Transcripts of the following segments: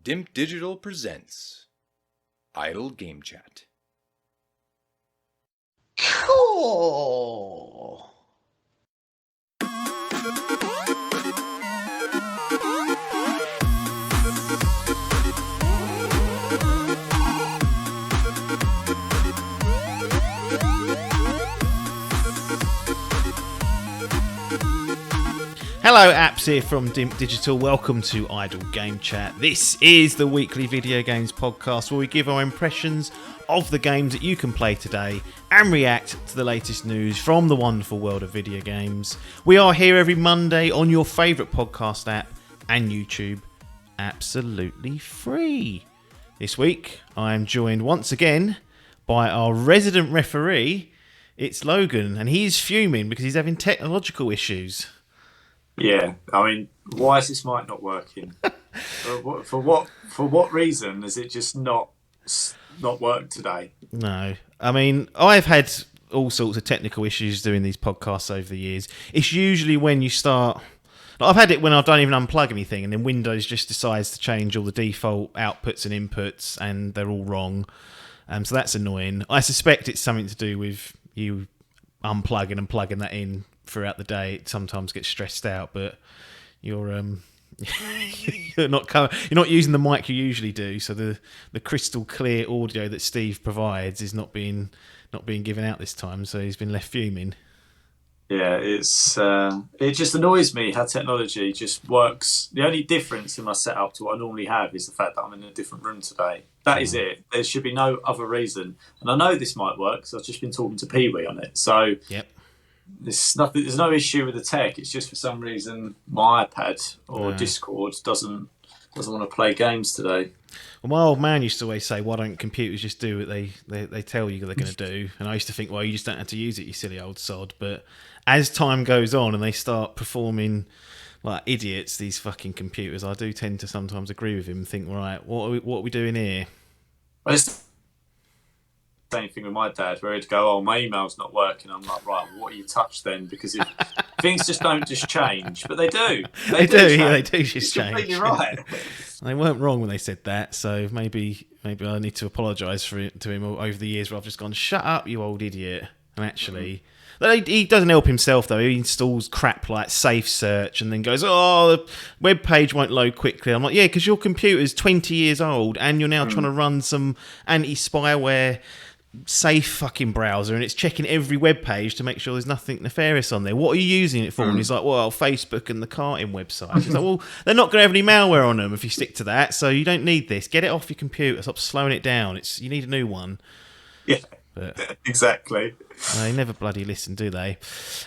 Dimp Digital Presents Idle Game Chat. Cool. Hello, apps here from Dimp Digital. Welcome to Idle Game Chat. This is the weekly video games podcast where we give our impressions of the games that you can play today and react to the latest news from the wonderful world of video games. We are here every Monday on your favourite podcast app and YouTube, absolutely free. This week, I am joined once again by our resident referee. It's Logan, and he's fuming because he's having technological issues. Yeah, I mean, why is this mic not working? For what reason has it just not worked today? No, I mean, I've had all sorts of technical issues doing these podcasts over the years. It's usually when you start. I've had it when I don't even unplug anything, and then Windows just decides to change all the default outputs and inputs, and they're all wrong. So that's annoying. I suspect it's something to do with you unplugging and plugging that in throughout the day. It sometimes gets stressed out, but you're you're not using the mic you usually do, so the crystal clear audio that Steve provides is not being given out this time, so he's been left fuming. Yeah, it just annoys me how technology just works. The only difference in my setup to what I normally have is the fact that I'm in a different room today. That is it. There should be no other reason. And I know this might work because I've just been talking to Pee-wee on it. So Yep. There's no issue with the tech. It's just for some reason my iPad or Discord doesn't want to play games today. Well, my old man used to always say, "Why don't computers just do what they tell you they're going to do?" And I used to think, "Well, you just don't have to use it, you silly old sod." But as time goes on and they start performing like idiots, these fucking computers, I do tend to sometimes agree with him and think, right, what are we doing here? Well, it's the same thing with my dad, where he'd go, "Oh, my email's not working." I'm like, "Right, what do you touch then?" Because if things just don't just change, but they do. They do just it's change. Completely right. They weren't wrong when they said that, so maybe I need to apologise to him over the years where I've just gone, "Shut up, you old idiot." And actually, he doesn't help himself though. He installs crap like Safe Search and then goes, "Oh, the web page won't load quickly." I'm like, "Yeah, because your computer's 20 years old and you're now trying to run some anti-spyware safe fucking browser and it's checking every web page to make sure there's nothing nefarious on there. What are you using it for?" And he's like, "Well, Facebook and the karting website." He's like, "Well, they're not going to have any malware on them if you stick to that, so you don't need this. Get it off your computer. Stop slowing it down. You need a new one." Yeah, but exactly. They never bloody listen, do they?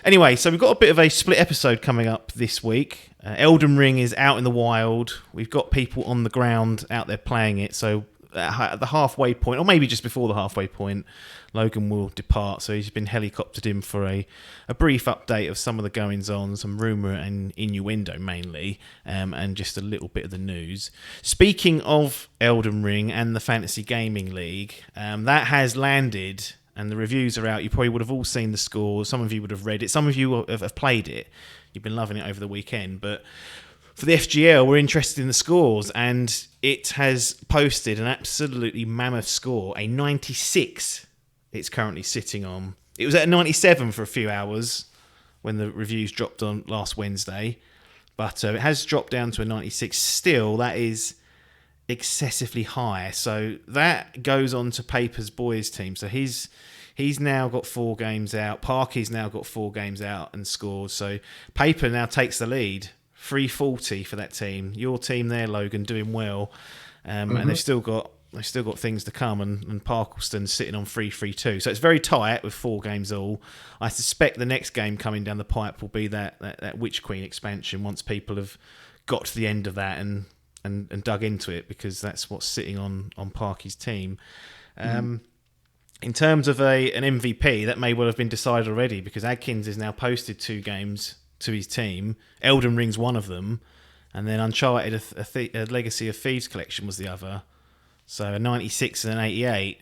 Anyway, so we've got a bit of a split episode coming up this week. Elden Ring is out in the wild. We've got people on the ground out there playing it, so at the halfway point, or maybe just before the halfway point, Logan will depart. So he's been helicoptered in for a brief update of some of the goings-on, some rumour and innuendo mainly, and just a little bit of the news. Speaking of Elden Ring and the Fantasy Gaming League, that has landed and the reviews are out. You probably would have all seen the scores. Some of you would have read it. Some of you have played it. You've been loving it over the weekend, but for the FGL, we're interested in the scores, and it has posted an absolutely mammoth score, a 96 it's currently sitting on. It was at a 97 for a few hours when the reviews dropped on last Wednesday, but it has dropped down to a 96. Still, that is excessively high. So that goes on to Paper's boys team. So he's now got 4 games out. Parky's now got 4 games out and scored. So Paper now takes the lead. 340 for that team. Your team there, Logan, doing well, and they've still got things to come. And Parkleston's sitting on 332. So it's very tight with 4 games all. I suspect the next game coming down the pipe will be that Witch Queen expansion once people have got to the end of that and dug into it, because that's what's sitting on Parky's team. In terms of an MVP, that may well have been decided already, because Adkins has now posted 2 games to his team. Elden Ring's one of them, and then Uncharted, a Legacy of Thieves collection was the other. So a 96 and an 88.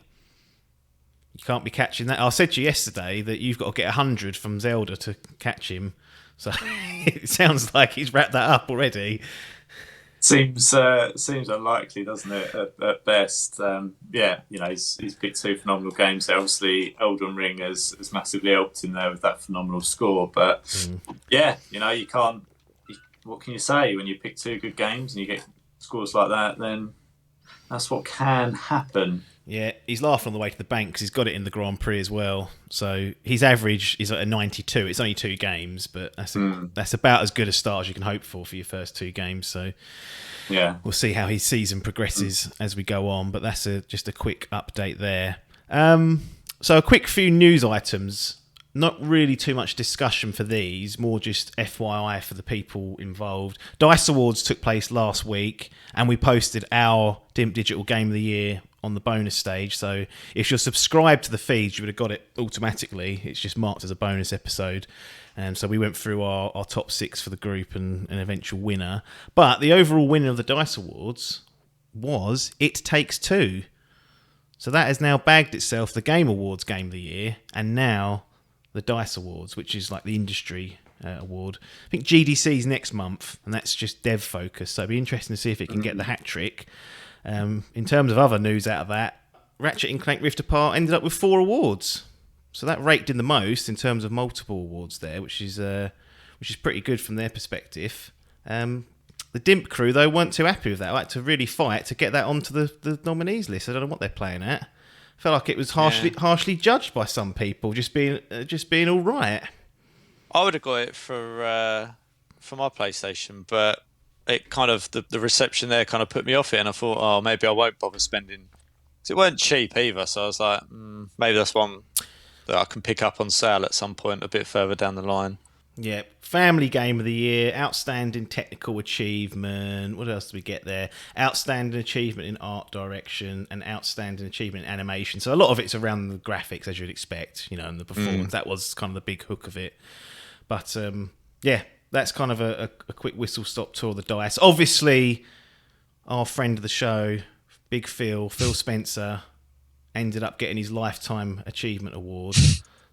You can't be catching that. I said to you yesterday that you've got to get 100 from Zelda to catch him. So it sounds like he's wrapped that up already. Seems unlikely, doesn't it? At best, yeah. He's picked two phenomenal games there. Obviously, Elden Ring has massively helped him there with that phenomenal score. But yeah, you can't. What can you say when you pick two good games and you get scores like that? Then that's what can happen. Yeah, he's laughing on the way to the bank because he's got it in the Grand Prix as well. So his average is at a 92. It's only 2 games, but that's about as good a start as you can hope for your first 2 games. So yeah, we'll see how his season progresses as we go on. But that's just a quick update there. So a quick few news items. Not really too much discussion for these, more just FYI for the people involved. DICE Awards took place last week, and we posted our Dimp Digital Game of the Year on the bonus stage. So if you're subscribed to the feed, you would have got it automatically. It's just marked as a bonus episode. And so we went through our top 6 for the group and an eventual winner. But the overall winner of the DICE Awards was It Takes Two. So that has now bagged itself the Game Awards Game of the Year, and now the DICE Awards, which is like the industry award. I think GDC's next month, and that's just dev focus. So it'd be interesting to see if it can get the hat trick. In terms of other news out of that, Ratchet & Clank Rift Apart ended up with 4 awards. So that raked in the most in terms of multiple awards there, which is pretty good from their perspective. The Dimp crew, though, weren't too happy with that. I had to really fight to get that onto the nominees list. I don't know what they're playing at. I felt like it was harshly judged by some people, just being all right. I would have got it for my PlayStation, but it kind of the reception there kind of put me off it, and I thought, oh, maybe I won't bother spending. Cause it weren't cheap either, so I was like, maybe that's one that I can pick up on sale at some point a bit further down the line. Yeah, Family Game of the Year, Outstanding Technical Achievement. What else do we get there? Outstanding Achievement in Art Direction and Outstanding Achievement in Animation. So a lot of it's around the graphics, as you'd expect, and the performance. That was kind of the big hook of it. But yeah, that's kind of a quick whistle-stop tour of the DICE. Obviously, our friend of the show, Big Phil Spencer, ended up getting his Lifetime Achievement Award.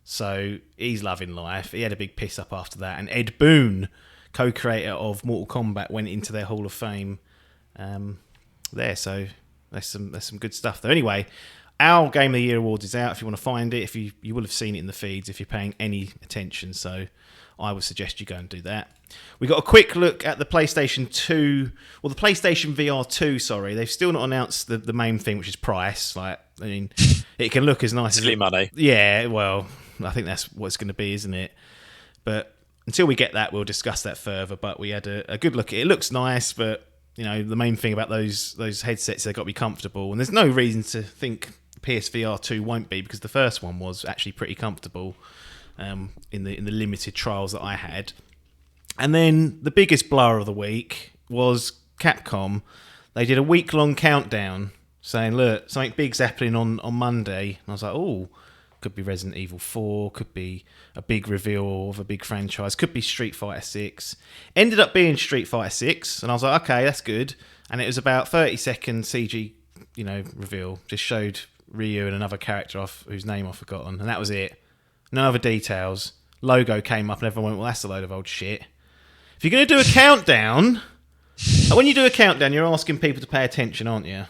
So he's loving life. He had a big piss up after that. And Ed Boon, co-creator of Mortal Kombat, went into their Hall of Fame there. So there's some good stuff there. Anyway, our Game of the Year Awards is out if you want to find it. If you will have seen it in the feeds if you're paying any attention. So I would suggest you go and do that. We got a quick look at the PlayStation 2, or the PlayStation VR 2, sorry. They've still not announced the main thing, which is price. It can look as nice as... Silly money. Yeah, well, I think that's what it's going to be, isn't it? But until we get that, we'll discuss that further. But we had a good look at it. It looks nice, but the main thing about those headsets, they've got to be comfortable. And there's no reason to think PSVR 2 won't be, because the first one was actually pretty comfortable in the limited trials that I had. And then the biggest blower of the week was Capcom. They did a week-long countdown saying, look, something big's happening on Monday. And I was like, oh, could be Resident Evil 4, could be a big reveal of a big franchise, could be Street Fighter 6. Ended up being Street Fighter 6, and I was like, okay, that's good. And it was about 30-second CG, reveal. Just showed Ryu and another character whose name I've forgotten, and that was it. No other details. Logo came up, and everyone went, well, that's a load of old shit. If you're going to do a countdown, when you do a countdown, you're asking people to pay attention, aren't you?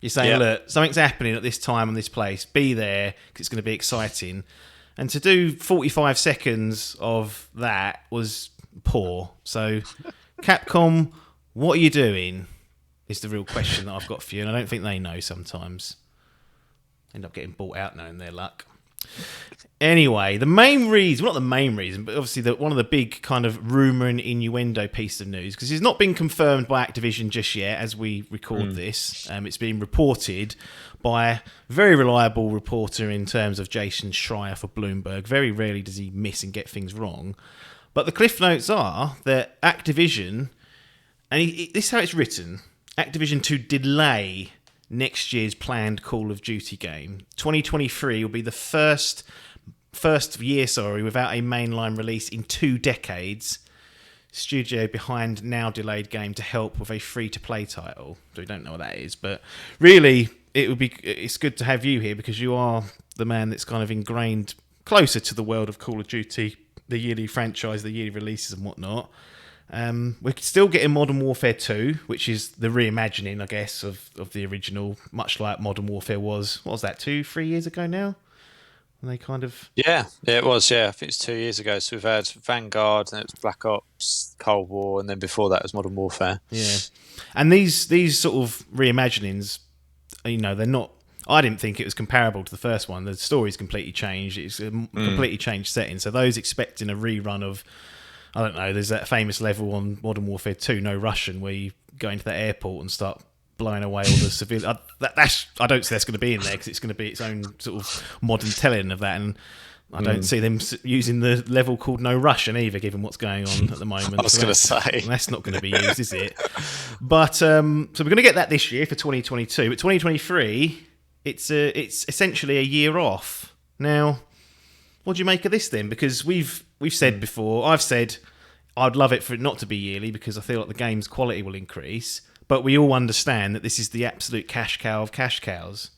You're saying, look, something's happening at this time and this place. Be there, because it's going to be exciting. And to do 45 seconds of that was poor. So, Capcom, what are you doing? Is the real question that I've got for you. And I don't think they know sometimes. End up getting bought out knowing their luck. Anyway, the main reason, well, not the main reason, but obviously one of the big kind of rumour and innuendo piece of news, because it's not been confirmed by Activision just yet as we record this. It's been reported by a very reliable reporter in terms of Jason Schreier for Bloomberg. Very rarely does he miss and get things wrong. But the cliff notes are that Activision, and this is how it's written, Activision to delay next year's planned Call of Duty game. 2023 will be the first year without a mainline release in 2 decades. Studio behind now delayed game to help with a free-to-play title. So we don't know what that is, but really it's good to have you here, because you are the man that's kind of ingrained closer to the world of Call of Duty, the yearly franchise, the yearly releases and whatnot. We're still getting Modern Warfare 2, which is the reimagining, I guess, of the original, much like Modern Warfare was. What was that, 2-3 years ago now? And they kind of... Yeah, it was. Yeah, I think it's 2 years ago. So we've had Vanguard, and it was Black Ops, Cold War, and then before that was Modern Warfare. Yeah, and these sort of reimaginings, they're not. I didn't think it was comparable to the first one. The story's completely changed. It's a completely changed setting. So those expecting a rerun of, I don't know, there's that famous level on Modern Warfare 2, No Russian, where you go into the airport and start blowing away all the civilians. I don't see that's going to be in there because it's going to be its own sort of modern telling of that, and I don't see them using the level called No Russian either, given what's going on at the moment. I was going to say that's not going to be used, is it? But so we're going to get that this year for 2022, but 2023, it's essentially a year off. Now, what do you make of this then? Because we've said before, I've said I'd love it for it not to be yearly because I feel like the game's quality will increase. But we all understand that this is the absolute cash cow of cash cows.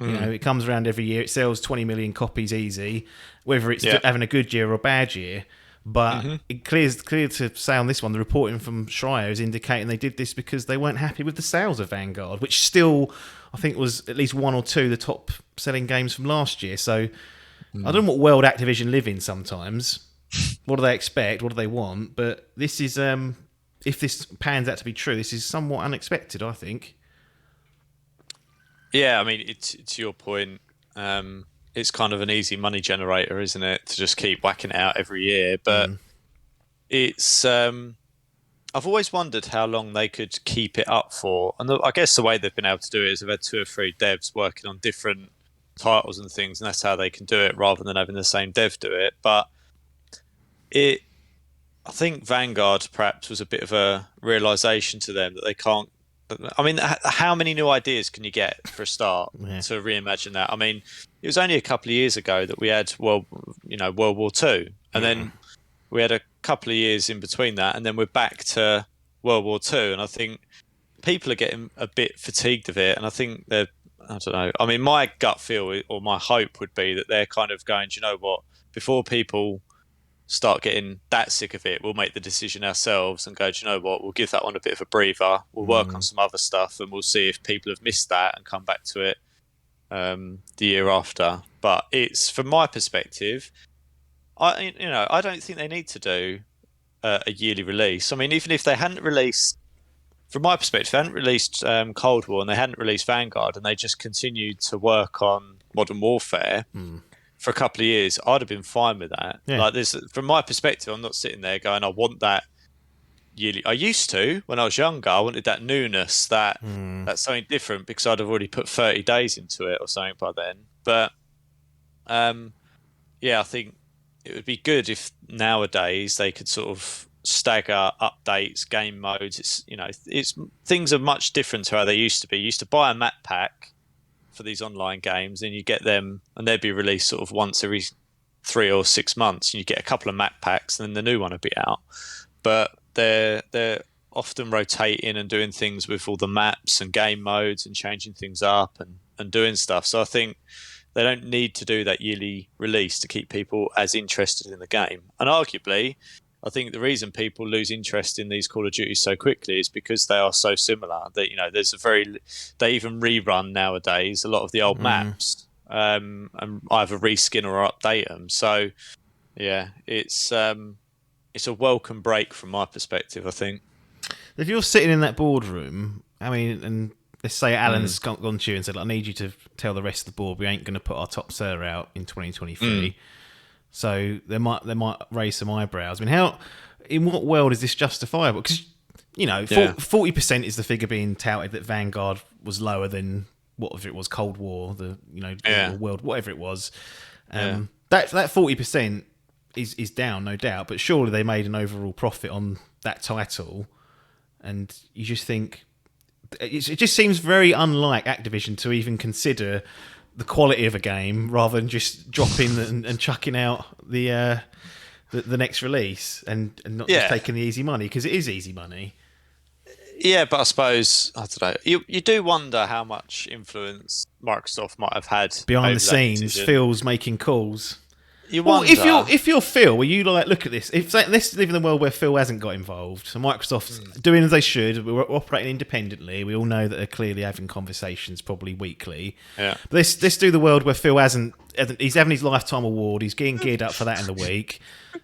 It comes around every year. It sells 20 million copies easy, whether it's having a good year or a bad year. But it clear to say on this one, the reporting from Schreier is indicating they did this because they weren't happy with the sales of Vanguard, which still, I think, was at least one or two of the top selling games from last year. So I don't know what world Activision live in sometimes. What do they expect? What do they want? But this is... if this pans out to be true, this is somewhat unexpected, I think. Yeah, I mean, it's your point. It's kind of an easy money generator, isn't it, to just keep whacking it out every year? But it's... I've always wondered how long they could keep it up for. And I guess the way they've been able to do it is they've had 2 or 3 devs working on different titles and things, and that's how they can do it rather than having the same dev do it. But I think Vanguard perhaps was a bit of a realization to them that they can't. I mean, how many new ideas can you get for a start to reimagine that? I mean, it was only a couple of years ago that we had World War II, and then we had a couple of years in between that, and then we're back to World War II. And I think people are getting a bit fatigued of it, and I think I don't know. I mean, my gut feel or my hope would be that they're kind of going, do you know what? Before people start getting that sick of it, we'll make the decision ourselves and go, do you know what, we'll give that one a bit of a breather, we'll work on some other stuff, and we'll see if people have missed that and come back to it the year after. But it's, from my perspective, I don't think they need to do a yearly release. I mean, even if they hadn't released, from my perspective, they hadn't released Cold War and they hadn't released Vanguard, and they just continued to work on Modern Warfare for a couple of years, I'd have been fine with that. Yeah. Like this, from my perspective, I'm not sitting there going, I want that yearly. I used to when I was younger. I wanted that newness, that's something different, because I'd have already put 30 days into it or something by then. But I think it would be good if nowadays they could sort of stagger updates, game modes. It's things are much different to how they used to be. You used to buy a map pack for these online games, and you get them, and they'd be released sort of once every 3 or 6 months, and you get a couple of map packs, and then the new one would be out. But they're often rotating and doing things with all the maps and game modes and changing things up and doing stuff. So I think they don't need to do that yearly release to keep people as interested in the game. And arguably, I think the reason people lose interest in these Call of Duty so quickly is because they are so similar that, they even rerun nowadays a lot of the old maps, and either reskin or update them. So yeah, it's a welcome break from my perspective, I think. If you're sitting in that boardroom, I mean, and let's say Alan's gone to you and said, I need you to tell the rest of the board we ain't going to put our top seller out in 2023. So they might raise some eyebrows. I mean, in what world is this justifiable? Because 40% is the figure being touted that Vanguard was lower than whatever it was, Cold War, the world, whatever it was. That 40% is down, no doubt. But surely they made an overall profit on that title, and you just think it just seems very unlike Activision to even consider the quality of a game rather than just dropping and chucking out the next release and not just taking the easy money, because it is easy money. Yeah, but I suppose, I don't know, you do wonder how much influence Microsoft might have had behind the over that scenes, decision. Phil's making calls. you Well, wonder. if you're Phil, will you like look at this? If let's live in a world where Phil hasn't got involved, so Microsoft's doing as they should. We're operating independently. We all know that they're clearly having conversations, probably weekly. Yeah. But let's do the world where Phil hasn't. He's having his lifetime award. He's getting geared up for that in the week,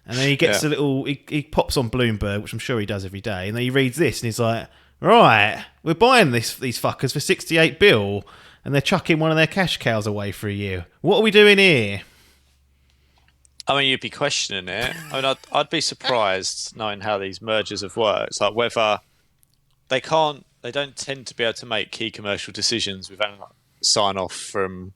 and then he gets a little. He pops on Bloomberg, which I'm sure he does every day, and then he reads this, and he's like, "Right, we're buying these fuckers for 68 bill, and they're chucking one of their cash cows away for a year. What are we doing here?" I mean, you'd be questioning it. I mean, I'd be surprised knowing how these mergers have worked. Like whether they don't tend to be able to make key commercial decisions without sign off from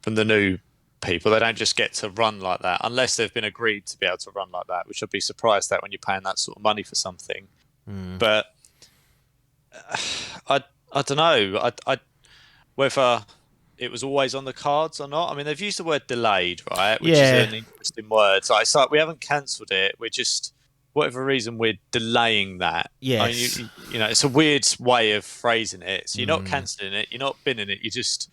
the new people. They don't just get to run like that unless they've been agreed to be able to run like that, which I'd be surprised at when you're paying that sort of money for something. But I don't know. Whether it was always on the cards or not. I mean, they've used the word delayed, right? Which is an interesting word. So it's like we haven't cancelled it. We're just, whatever reason, we're delaying that. Yes. I mean, you know, it's a weird way of phrasing it. So you're not cancelling it. You're not binning it. You're just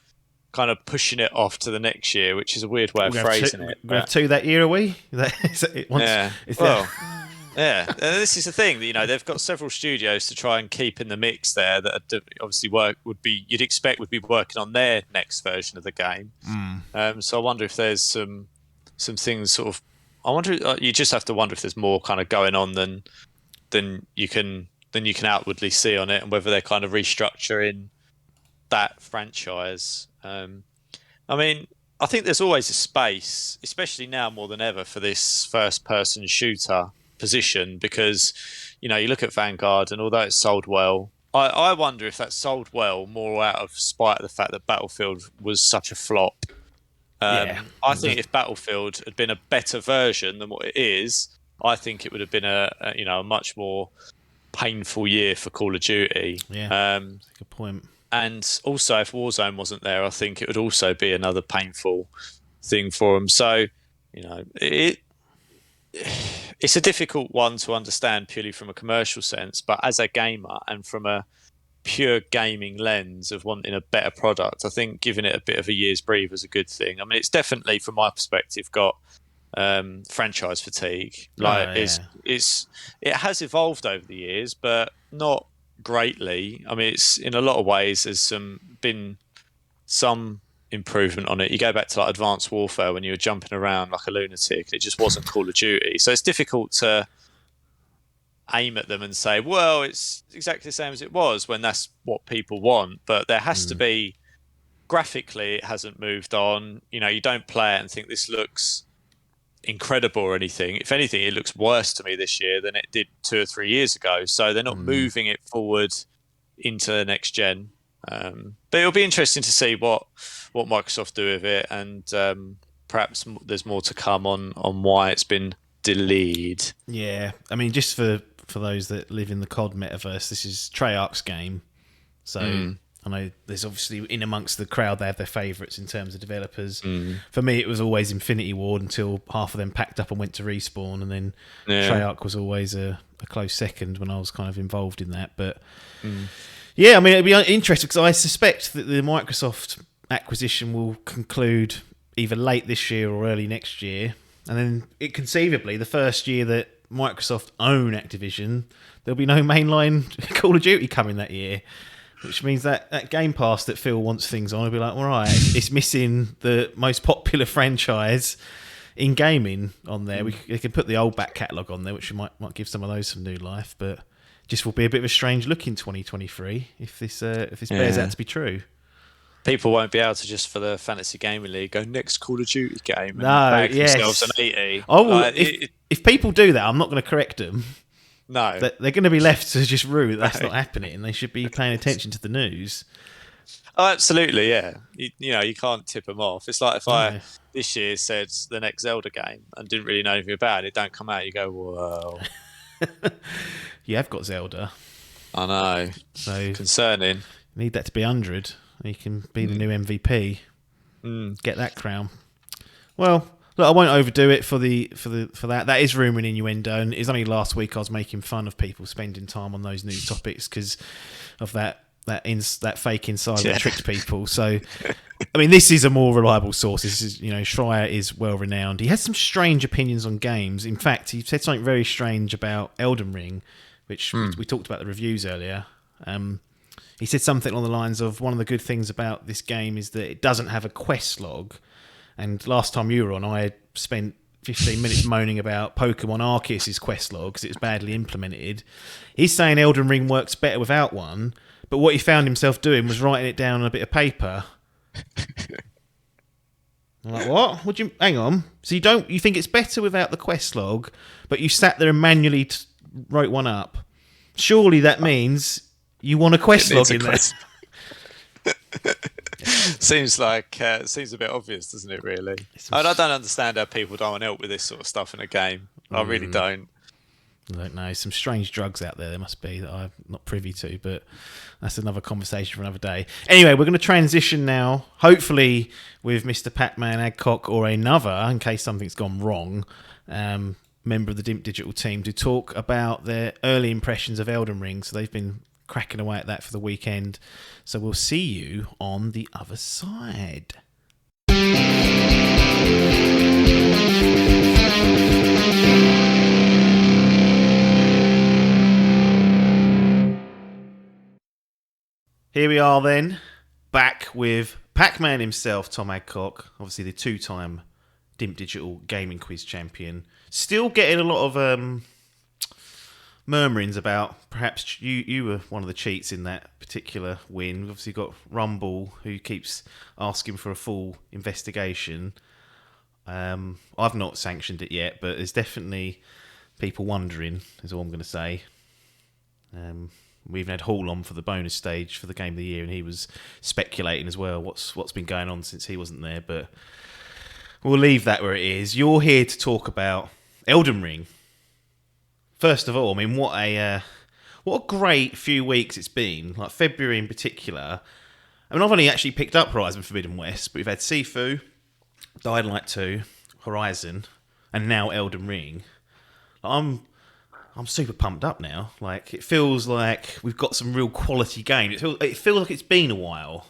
kind of pushing it off to the next year, which is a weird way of phrasing it. We have two that year, are we? Yeah, and this is the thing. You know, they've got several studios to try and keep in the mix there that obviously you'd expect would be working on their next version of the game. So I wonder if there's some things sort of. I wonder. You just have to wonder if there's more kind of going on than you can outwardly see on it, and whether they're kind of restructuring that franchise. I mean, I think there's always a space, especially now more than ever, for this first-person shooter position, because you know you look at Vanguard, and although it's sold well, I wonder if that sold well more out of spite of the fact that Battlefield was such a flop. I think if Battlefield had been a better version than what it is, I think it would have been a much more painful year for Call of Duty. Good point. And also, if Warzone wasn't there, I think it would also be another painful thing for them. So, you know, it's a difficult one to understand purely from a commercial sense, but as a gamer and from a pure gaming lens of wanting a better product, I think giving it a bit of a year's breather is a good thing. I mean, it's definitely, from my perspective, got franchise fatigue. It has evolved over the years, but not greatly. I mean, it's in a lot of ways there's been some improvement on it. You go back to like Advanced Warfare when you were jumping around like a lunatic. It just wasn't Call of Duty, so it's difficult to aim at them and say, well, it's exactly the same as it was, when that's what people want. But there has to be, graphically it hasn't moved on. You know, you don't play it and think this looks incredible or anything. If anything, it looks worse to me this year than it did 2 or 3 years ago. So they're not moving it forward into the next gen. But it'll be interesting to see what Microsoft do with it, and perhaps there's more to come on why it's been delayed. Yeah, I mean, just for those that live in the COD metaverse, this is Treyarch's game. So I know there's obviously in amongst the crowd they have their favourites in terms of developers. For me, it was always Infinity Ward until half of them packed up and went to Respawn, and then Treyarch was always a close second when I was kind of involved in that. But yeah, I mean, it'd be interesting because I suspect that the Microsoft acquisition will conclude either late this year or early next year, and then conceivably the first year that Microsoft own Activision, there'll be no mainline Call of Duty coming that year, which means that Game Pass that Phil wants things on will be like, all right, it's missing the most popular franchise in gaming on there. They can put the old back catalogue on there, which might give some of those some new life, but just will be a bit of a strange look in 2023 if this bears out to be true. People won't be able to, just for the Fantasy Gaming League, go next Call of Duty game and bag themselves an 80. If people do that, I'm not going to correct them. No. They're going to be left to just rue that's not happening, and they should be paying attention to the news. Oh, absolutely, yeah. You can't tip them off. It's like if I this year said the next Zelda game and didn't really know anything about it, don't come out, you go, whoa. You have got Zelda. I know. So concerning. You need that to be 100. You can be the new MVP. Get that crown. Well, look, I won't overdo it for that. That is rumour and innuendo, and it's only last week I was making fun of people spending time on those news topics because of that fake insider that tricked people. So I mean, this is a more reliable source. This is, Schreier is well renowned. He has some strange opinions on games. In fact, he said something very strange about Elden Ring, which we talked about the reviews earlier. He said something along the lines of, one of the good things about this game is that it doesn't have a quest log. And last time you were on, I had spent 15 minutes moaning about Pokemon Arceus' quest log because it was badly implemented. He's saying Elden Ring works better without one, but what he found himself doing was writing it down on a bit of paper. I'm like, what? Would you hang on? So you think it's better without the quest log, but you sat there and manually wrote one up? Surely that means you want a quest log in there. Seems a bit obvious, doesn't it? Really, I don't understand how people don't want help with this sort of stuff in a game. I really don't. I don't know. Some strange drugs out there must be that I'm not privy to, but that's another conversation for another day. Anyway, we're going to transition now, hopefully with Mr. Pac-Man Adcock or another, in case something's gone wrong, member of the Dimp Digital team, to talk about their early impressions of Elden Ring. So they've been cracking away at that for the weekend. So we'll see you on the other side. Here we are then, back with Pac-Man himself, Tom Adcock, obviously the two-time Dimp Digital Gaming Quiz champion. Still getting a lot of murmurings about perhaps you were one of the cheats in that particular win. We've obviously got Rumble, who keeps asking for a full investigation. I've not sanctioned it yet, but there's definitely people wondering, is all I'm going to say. We even had Hall on for the bonus stage for the Game of the Year, and he was speculating as well what's been going on since he wasn't there. But we'll leave that where it is. You're here to talk about Elden Ring. First of all, I mean, what a great few weeks it's been. Like February in particular. I mean, I've only actually picked up Horizon Forbidden West, but we've had Sifu, Dying Light 2, Horizon, and now Elden Ring. I'm super pumped up now. Like, it feels like we've got some real quality games. It feels like it's been a while,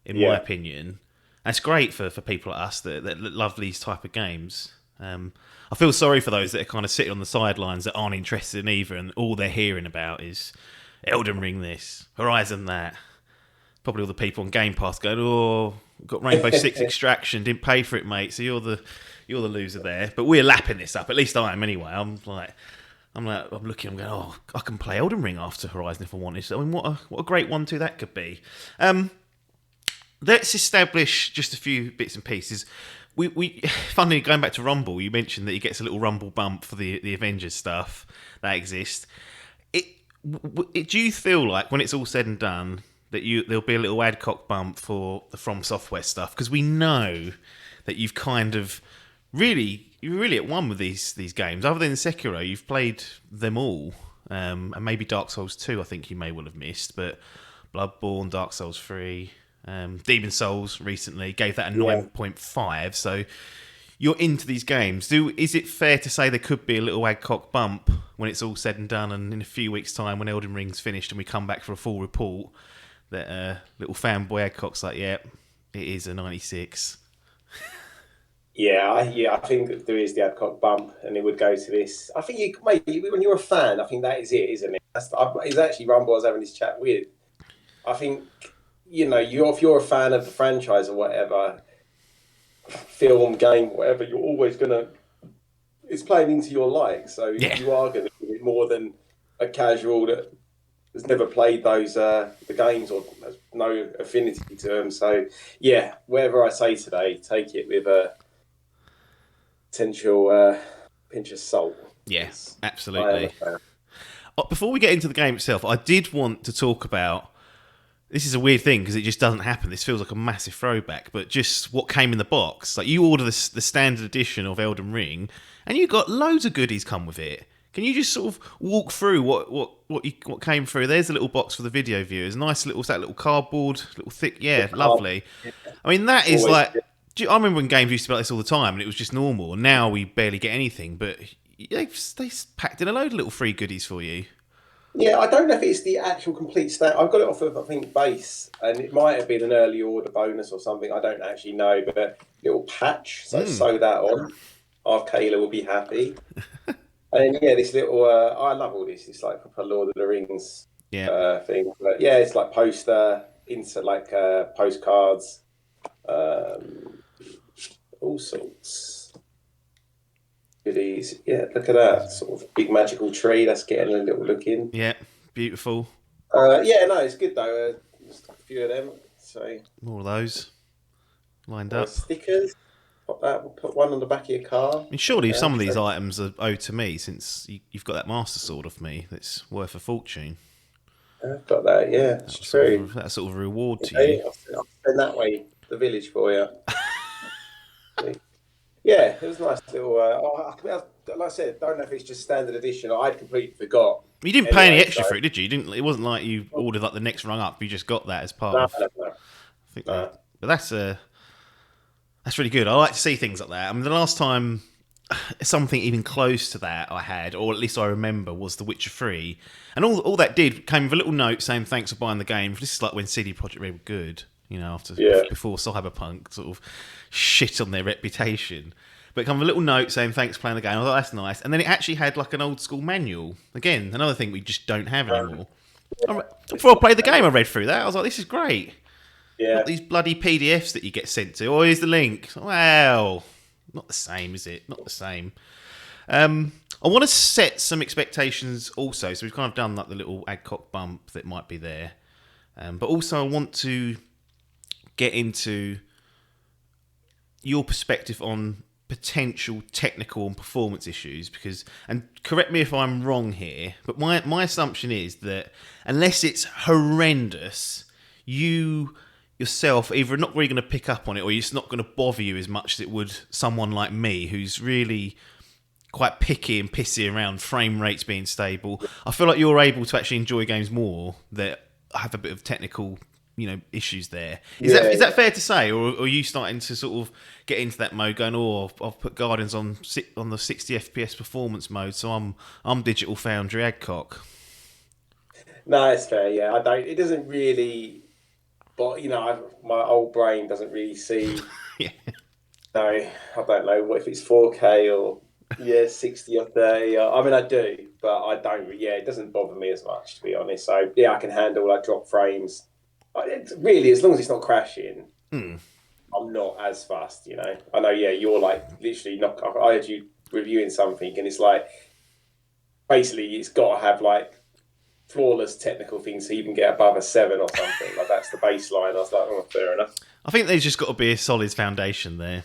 in my opinion. That's great for people like us that love these type of games. I feel sorry for those that are kind of sitting on the sidelines that aren't interested in either, and all they're hearing about is Elden Ring this, Horizon that. Probably all the people on Game Pass going, "Oh, we've got Rainbow Six Extraction, didn't pay for it, mate. So you're the loser there." But we're lapping this up. At least I am anyway. I'm looking. I'm going, "Oh, I can play Elden Ring after Horizon if I wanted." So, I mean, what a great 1-2 that could be. Let's establish just a few bits and pieces. We finally, going back to Rumble, you mentioned that he gets a little Rumble bump for the Avengers stuff that exists. Do you feel like when it's all said and done that there'll be a little Adcock bump for the From Software stuff? Because we know that you've kind of you're really at one with these games. Other than Sekiro, you've played them all, and maybe Dark Souls 2. I think you may well have missed, but Bloodborne, Dark Souls 3. Demon Souls recently gave that a 9.5, so you're into these games. Is it fair to say there could be a little Adcock bump when it's all said and done, and in a few weeks' time when Elden Ring's finished and we come back for a full report, that little fanboy Adcock's like, yeah, it is a 96? I think there is the Adcock bump, and it would go to this. I think when you're a fan, I think that is it, isn't it? It's actually Rumble I was having this chat with. I think, if you're a fan of the franchise or whatever, film, game, whatever, you're always it's playing into your like. So you are going to give it more than a casual that has never played the games or has no affinity to them. So whatever I say today, take it with a potential pinch of salt. Yes, absolutely. Before we get into the game itself, I did want to talk about. This is a weird thing because it just doesn't happen. This feels like a massive throwback, but just what came in the box. Like, you order the standard edition of Elden Ring, and you got loads of goodies come with it. Can you just sort of walk through what came through? There's a little box for the video viewers. Nice little cardboard, little thick. Yeah, lovely. I mean, that is always, like. I remember when games used to be like this all the time, and it was just normal. And now we barely get anything, but they packed in a load of little free goodies for you. Yeah, I don't know if it's the actual complete stat. I've got it off of, I think, base, and it might have been an early order bonus or something. I don't actually know, but a little patch. So sew that on. Our Kayla will be happy. And then, yeah, this little. I love all this. It's like a Lord of the Rings Yeah. thing. But yeah, it's like poster, insert like postcards, all sorts. Goodies. Yeah, look at that sort of big magical tree. That's getting a little look in. Yeah, beautiful. Yeah, no, it's good though. Just a few of them. So More of those lined more up. stickers. Pop that. We'll put one on the back of your car. I mean, surely some of these items are owed to me, since you've got that Master Sword of me that's worth a fortune. I've got that. Yeah, it's true. That sort of reward to Okay, you. I'll send that way the village for you. Yeah, it was a nice little. Like I said, don't know if it's just standard edition. I'd completely forgot. You didn't pay any Anyway, extra for it, did you? It wasn't like you ordered like the next rung up. You just got that as part No, of. no. I think but that's really good. I like to see things like that. I mean, the last time something even close to that I had, or at least I remember, was The Witcher 3, and all that did came with a little note saying thanks for buying the game. This is like when CD Projekt Red were good, before Cyberpunk sort of shit on their reputation. But it came with a little note saying thanks for playing the game. I thought that's nice, and then it actually had like an old school manual. Again, another thing we just don't have anymore. Before I played the game, I read through that. I was like, this is great. Yeah. Not these bloody PDFs that you get sent to. Oh, here's the link. Well, not the same, is it? Not the same. I want to set some expectations also. So we've kind of done like the little Adcock bump that might be there. But also I want to get into your perspective on potential technical and performance issues, because, and correct me if I'm wrong here, but my assumption is that unless it's horrendous, you yourself either not really going to pick up on it, or it's not going to bother you as much as it would someone like me who's really quite picky and pissy around frame rates being stable. I feel like you're able to actually enjoy games more that have a bit of technical issues there. Is that fair to say, or are you starting to sort of get into that mode, going, oh, I've put Guardians on the 60 FPS performance mode, so I'm Digital Foundry Adcock? No, it's fair. Yeah, I don't. It doesn't really. But my old brain doesn't really see. Yeah. No, I don't know what if it's 4K or 60 or 30. I mean, I do, but I don't. Yeah, it doesn't bother me as much, to be honest. So yeah, I can handle like drop frames. Really, as long as it's not crashing, I'm not as fast. I know. Yeah, you're like literally not. I heard you reviewing something, and it's like basically it's got to have like flawless technical things to even get above a 7 or something. Like that's the baseline. I was like, oh, fair enough. I think there's just got to be a solid foundation there.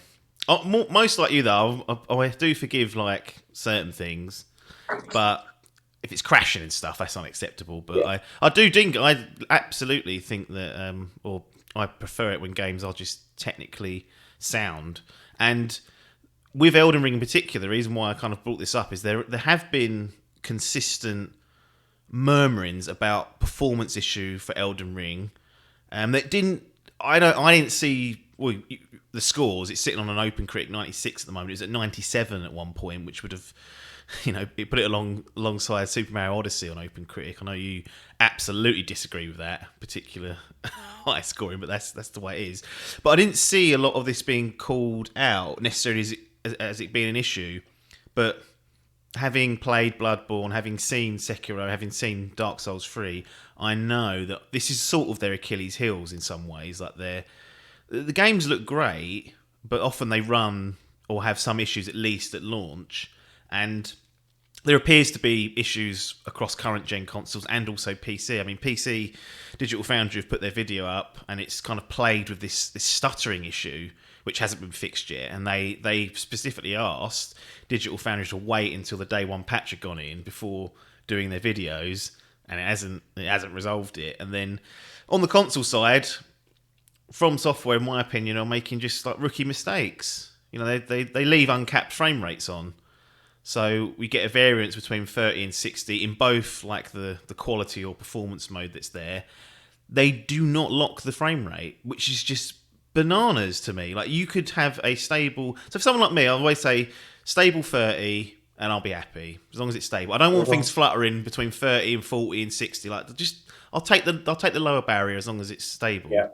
Most like you though, I do forgive like certain things, but if it's crashing and stuff, that's unacceptable. But yeah. I absolutely think that, or I prefer it when games are just technically sound. And with Elden Ring in particular, the reason why I kind of brought this up is there have been consistent murmurings about performance issue for Elden Ring. That didn't. I didn't see the scores. It's sitting on an OpenCritic 96 at the moment. It was at 97 at one point, which would have, put it alongside Super Mario Odyssey on OpenCritic. I know you absolutely disagree with that particular high scoring, but that's the way it is. But I didn't see a lot of this being called out necessarily as it being an issue. But having played Bloodborne, having seen Sekiro, having seen Dark Souls 3, I know that this is sort of their Achilles heels in some ways. Like the games look great, but often they run or have some issues at least at launch. And there appears to be issues across current gen consoles and also PC. I mean, PC Digital Foundry have put their video up, and it's kind of played with this stuttering issue, which hasn't been fixed yet. And they specifically asked Digital Foundry to wait until the day one patch had gone in before doing their videos, and it hasn't resolved it. And then on the console side, From Software, in my opinion, are making just like rookie mistakes. They leave uncapped frame rates on. So we get a variance between 30 and 60 in both like the quality or performance mode that's there. They do not lock the frame rate, which is just bananas to me. Like you could have a stable... So for someone like me, I always say stable 30 and I'll be happy as long as it's stable. I don't want things fluttering between 30 and 40 and 60. Like, just I'll take the lower barrier as long as it's stable. Yeah.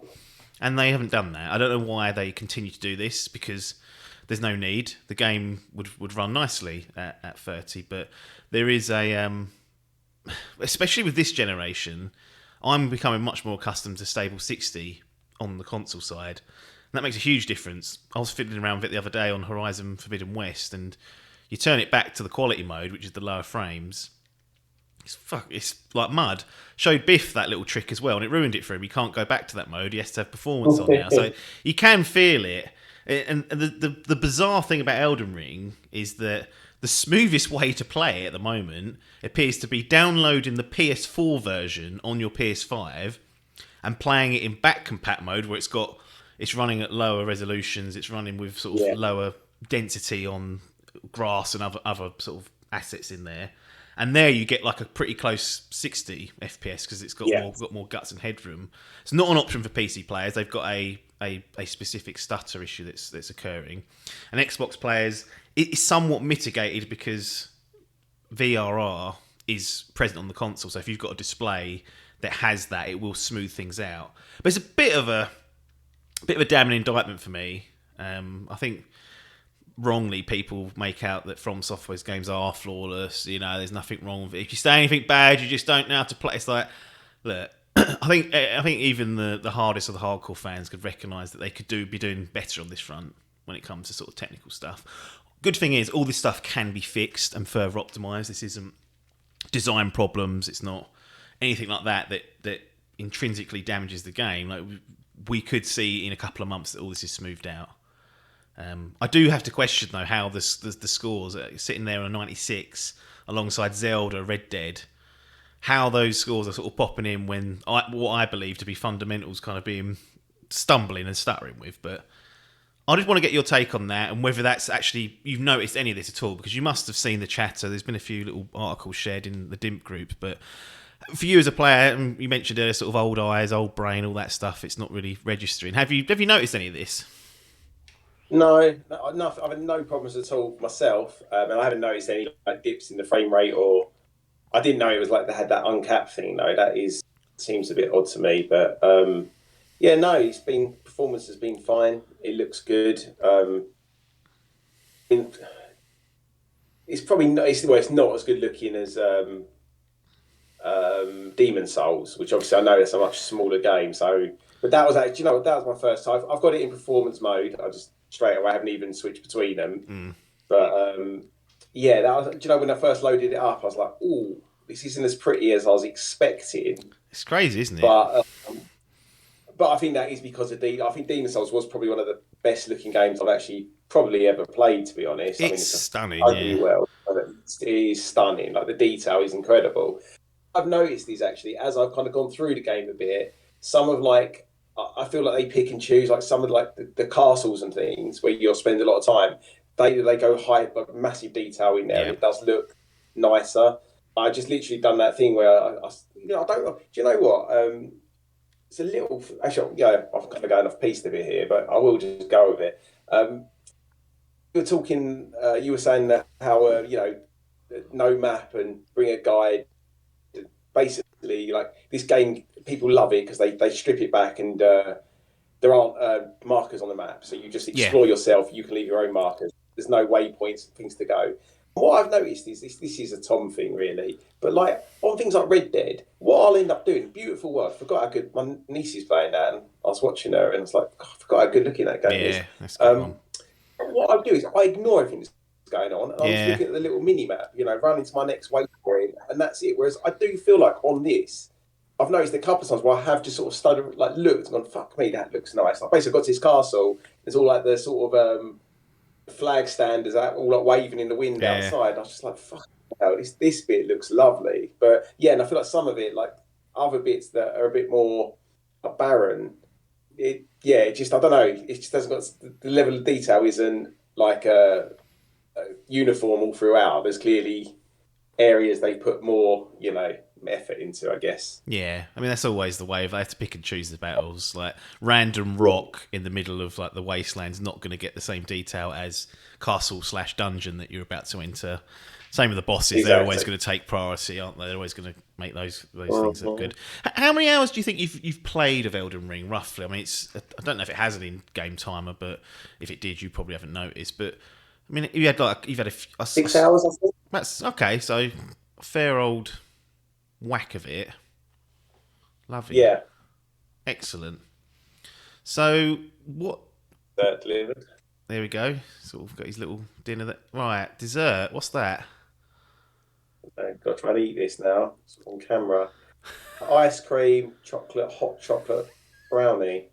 And they haven't done that. I don't know why they continue to do this, because there's no need. The game would run nicely at 30, but there is a especially with this generation, I'm becoming much more accustomed to stable 60 on the console side. And that makes a huge difference. I was fiddling around with it the other day on Horizon Forbidden West, and you turn it back to the quality mode, which is the lower frames. It's like mud. Showed Biff that little trick as well, and it ruined it for him. He can't go back to that mode. He has to have performance on now. So you can feel it. And the bizarre thing about Elden Ring is that the smoothest way to play it at the moment appears to be downloading the PS4 version on your PS5 and playing it in back compat mode, where it's running at lower resolutions, it's running with sort of lower density on grass and other sort of assets in there. And there you get like a pretty close 60 FPS because it's got more guts and headroom. It's not an option for PC players. They've got a specific stutter issue that's occurring. And Xbox players, it is somewhat mitigated because VRR is present on the console. So if you've got a display that has that, it will smooth things out. But it's a bit of a damning indictment for me. I think wrongly people make out that From Software's games are flawless. You know, there's nothing wrong with it. If you say anything bad, you just don't know how to play. It's like, look, I think even the hardest of the hardcore fans could recognise that they could be doing better on this front when it comes to sort of technical stuff. Good thing is all this stuff can be fixed and further optimised. This isn't design problems. It's not anything like that intrinsically damages the game. Like, we could see in a couple of months that all this is smoothed out. I do have to question though how the scores sitting there on a 96 alongside Zelda, Red Dead, how those scores are sort of popping in when what I believe to be fundamentals kind of being stumbling and stuttering with. But I just want to get your take on that and whether that's actually you've noticed any of this at all, because you must have seen the chatter. There's been a few little articles shared in the Dimp group, but for you as a player, you mentioned earlier sort of old eyes, old brain, all that stuff, it's not really registering. Have you noticed any of this? No, I've had no problems at all myself, and I haven't noticed any dips in the frame rate, or I didn't know it was like they had that uncapped thing though. Seems a bit odd to me, but performance has been fine. It looks good. It's probably not, it's not as good looking as Demon Souls, which obviously I know it's a much smaller game. So, but that was actually, that was my first time. I've got it in performance mode. I just straight away haven't even switched between them. But that was, when I first loaded it up, I was like, "Ooh, this isn't as pretty as I was expecting." It's crazy, isn't it? But I think that is because I think Demon Souls was probably one of the best looking games I've actually probably ever played, to be honest. It's stunning. Well, it is stunning. Like, the detail is incredible. I've noticed these actually as I've kind of gone through the game a bit. Some of I feel like they pick and choose, like some of the castles and things where you'll spend a lot of time. They go high, like massive detail in there. Yeah. And it does look nicer. I just literally done that thing where I don't know. Do you know what? It's a little. Actually, I've kind of going off piece a bit here, but I will just go with it. You were talking. You were saying that how no map and bring a guide. Basically, like, this game, people love it because they strip it back and there aren't markers on the map, so you just explore yourself. You can leave your own markers. There's no waypoints, things to go. What I've noticed is this is a Tom thing, really. But like on things like Red Dead, what I'll end up doing, beautiful world. I forgot how good my niece is playing that, and I was watching her, and I was like, I forgot how good looking that game is. That's a good one. What I do is I ignore everything that's going on, and I'm just looking at the little mini map, running to my next waypoint, and that's it. Whereas I do feel like on this, I've noticed a couple of times where I have just sort of studied, like, looked and gone, fuck me, that looks nice. Like, basically, I got to this castle. There's all like the sort of flag standers out, all like waving in the wind outside. I was just like, fuck hell, this bit looks lovely. But and I feel like some of it, like other bits that are a bit more barren, it just, I don't know, it just hasn't got, the level of detail isn't like uniform all throughout. There's clearly areas they put more effort into, I guess. Yeah, I mean that's always the way. If they have to pick and choose the battles, like random rock in the middle of like the wasteland's not going to get the same detail as castle/dungeon that you're about to enter. Same with the bosses; they're Exactly. always going to take priority, aren't they? They're always going to make those things look good. How many hours do you think you've played of Elden Ring roughly? I mean, I don't know if it has an in-game timer, but if it did, you probably haven't noticed. But I mean, you've had 6 hours, I think. That's okay. So a fair old whack of it. Lovely. Yeah, Excellent. So what? delivered. There we go. Sort of got his little dinner. Right, dessert. What's that? I've got to try and eat this now. It's on camera. Ice cream, hot chocolate brownie.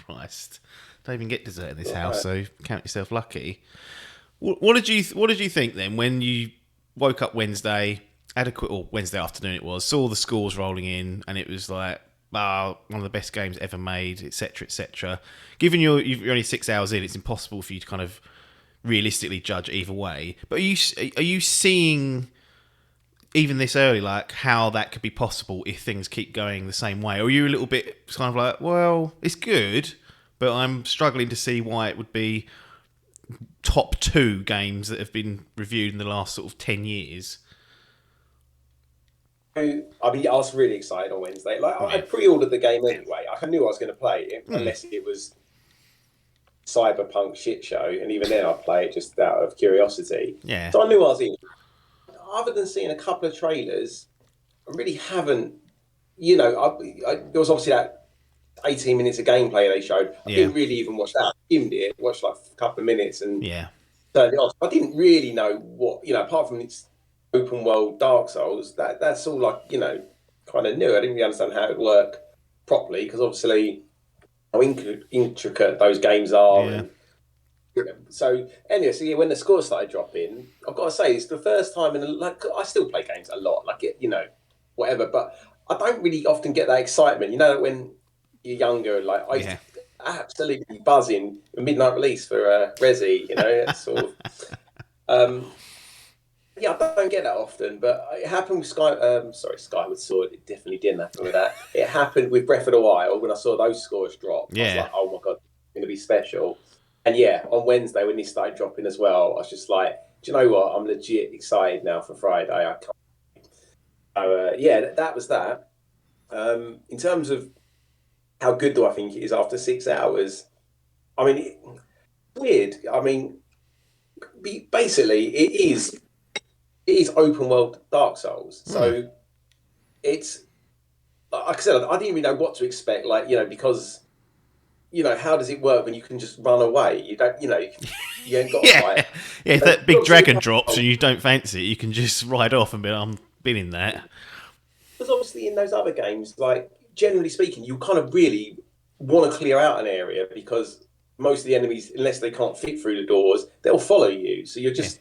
Christ, don't even get dessert in this house. So count yourself lucky. What did you think then when you woke up Wednesday? Wednesday afternoon it was. Saw the scores rolling in, and it was like, one of the best games ever made, etc., etc. Given you're only 6 hours in, it's impossible for you to kind of realistically judge either way. But are you seeing even this early, like how that could be possible if things keep going the same way? Or are you a little bit kind of like, well, it's good, but I'm struggling to see why it would be top 2 games that have been reviewed in the last sort of 10 years? I mean, I was really excited on Wednesday. Like, I pre-ordered the game anyway. I knew I was going to play it, unless it was cyberpunk shit show, and even then I'd play it just out of curiosity. Yeah. So I knew I was in. Other than seeing a couple of trailers, I really haven't. You know, there was obviously that 18 minutes of gameplay they showed. I didn't really even watch that. I skimmed it, watched like a couple of minutes, and turned it off. I didn't really know what, apart from its open world Dark Souls. That's all like kind of new. I didn't really understand how it would work properly, because obviously how intricate those games are. Yeah. So anyway, when the scores started dropping, I've got to say it's the first time I still play games a lot, whatever, but I don't really often get that excitement. When you're younger, like I used to absolutely buzzing a midnight release for Resi. It's sort of. I don't get that often, but it happened with Skyward Sword. It definitely didn't happen with that. It happened with Breath of the Wild when I saw those scores drop. I was like, oh my god, it's going to be special. And on Wednesday when these started dropping as well, I was just like, do you know what? I'm legit excited now for Friday. I can't. So, that was that. In terms of how good do I think it is after 6 hours? I mean, it's weird. I mean, basically, it is open world Dark Souls. So it's, like I said, I didn't even know what to expect. Because how does it work when you can just run away? You don't, you ain't got to fight. Yeah, if that big dragon drops and you don't fancy it, you can just ride off and be like, I'm been in that. Because obviously in those other games, like generally speaking, you kind of really want to clear out an area, because most of the enemies, unless they can't fit through the doors, they'll follow you. So you're just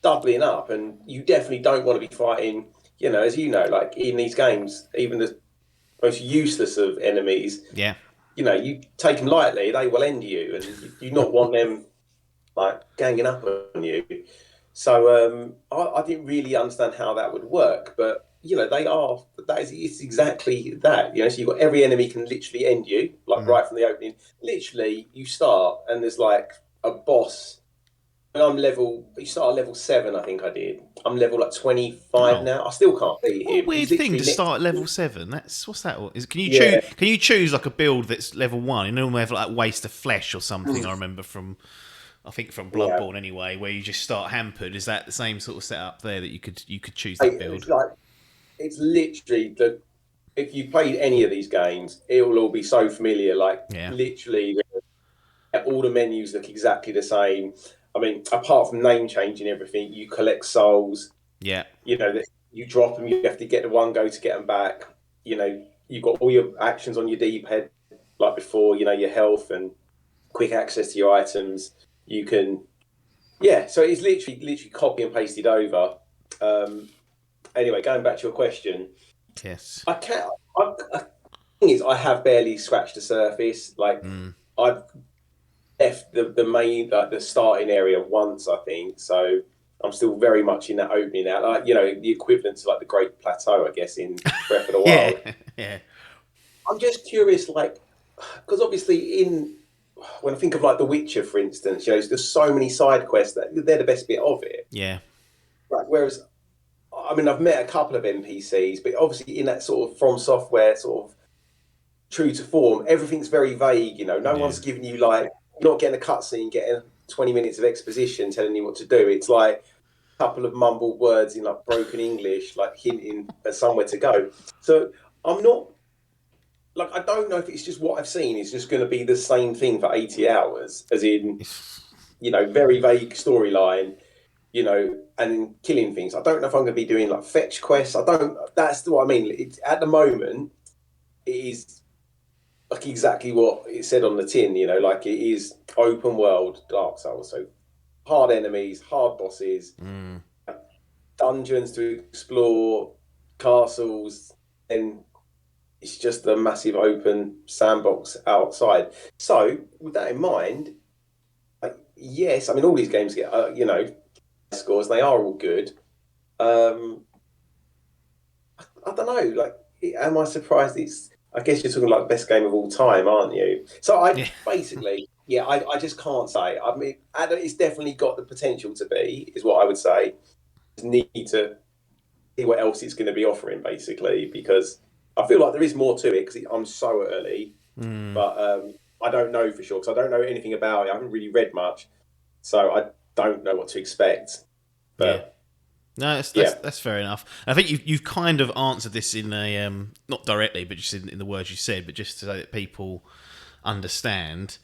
doubling up, and you definitely don't want to be fighting, as like in these games, even the most useless of enemies. Yeah. You take them lightly, they will end you, and you do not want them like ganging up on you. So I didn't really understand how that would work, but it's exactly that. So you've got every enemy can literally end you, like right from the opening. Literally, you start and there's like a boss. And you start at level 7, I think I did. I'm level like 25 now. I still can't beat him. What a weird thing to start at level 7. What's that? Can you choose like a build that's level 1? You normally have like Waste of Flesh or something. I remember from Bloodborne anyway, where you just start hampered. Is that the same sort of setup there that you could choose that build? It's literally if you played any of these games, it will all be so familiar. Literally, all the menus look exactly the same. I mean, apart from name changing everything, you collect souls. Yeah. You drop them, you have to get the one go to get them back. You've got all your actions on your D-pad, like before, your health and quick access to your items. You can, so it's literally copy and pasted over. Anyway, going back to your question. Yes. The thing is, I have barely scratched the surface. I've left the main, the starting area once, I think. So I'm I'm still very much in that opening now, like, you know, the equivalent to like the Great Plateau, I guess, in Breath of the Wild. Yeah. I'm just curious, like, because obviously when I think of like The Witcher, for instance, you know, there's so many side quests that they're the best bit of it. Yeah. Right. Whereas, I mean, I've met a couple of NPCs, but obviously in that sort of From Software sort of true to form, everything's very vague. You know, no one's giving you like, you're not getting a cutscene, getting 20 minutes of exposition telling you what to do. It's like a couple of mumbled words in like broken English, like hinting at somewhere to go. So I'm not like, I don't know if it's just what I've seen is just going to be the same thing for 80 hours, as in, you know, very vague storyline, you know, and killing things. I don't know if I'm going to be doing like fetch quests. That's what I mean. At the moment, it is like exactly what it said on the tin, you know, like it is open world Dark Souls. So hard enemies, hard bosses, dungeons to explore, castles, and it's just a massive open sandbox outside. So with that in mind, like, yes, I mean, all these games get, you know, scores. They are all good. I don't know. Like, am I surprised? I guess you're talking like best game of all time, aren't you? So basically, I just can't say. I mean, it's definitely got the potential to be, is what I would say. Just need to see what else it's going to be offering, basically, because I feel like there is more to it because I'm so early, but I don't know for sure because I don't know anything about it. I haven't really read much, so I don't know what to expect. But no, that's fair enough. I think you've kind of answered this in a not directly, but just in the words you said, but just so that people understand.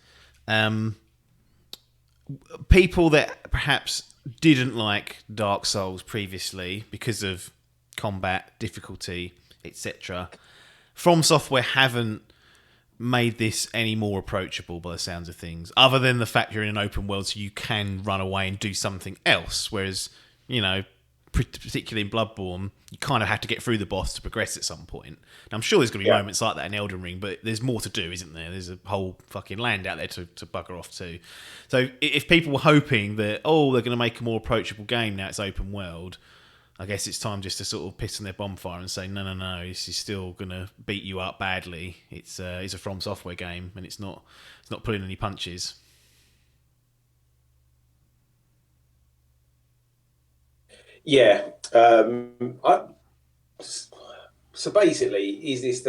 People that perhaps didn't like Dark Souls previously because of combat difficulty, etc. From Software haven't made this any more approachable by the sounds of things, other than the fact you're in an open world, so you can run away and do something else. Whereas, you know, particularly in Bloodborne, you kind of have to get through the boss to progress at some point. Now, I'm sure there's going to be moments like that in Elden Ring, but there's more to do, isn't there? There's a whole fucking land out there to bugger off to. So if people were hoping that, they're going to make a more approachable game now it's open world, I guess it's time just to sort of piss on their bonfire and say, no, this is still going to beat you up badly. It's a From Software game, and it's not pulling any punches. yeah, so basically, is this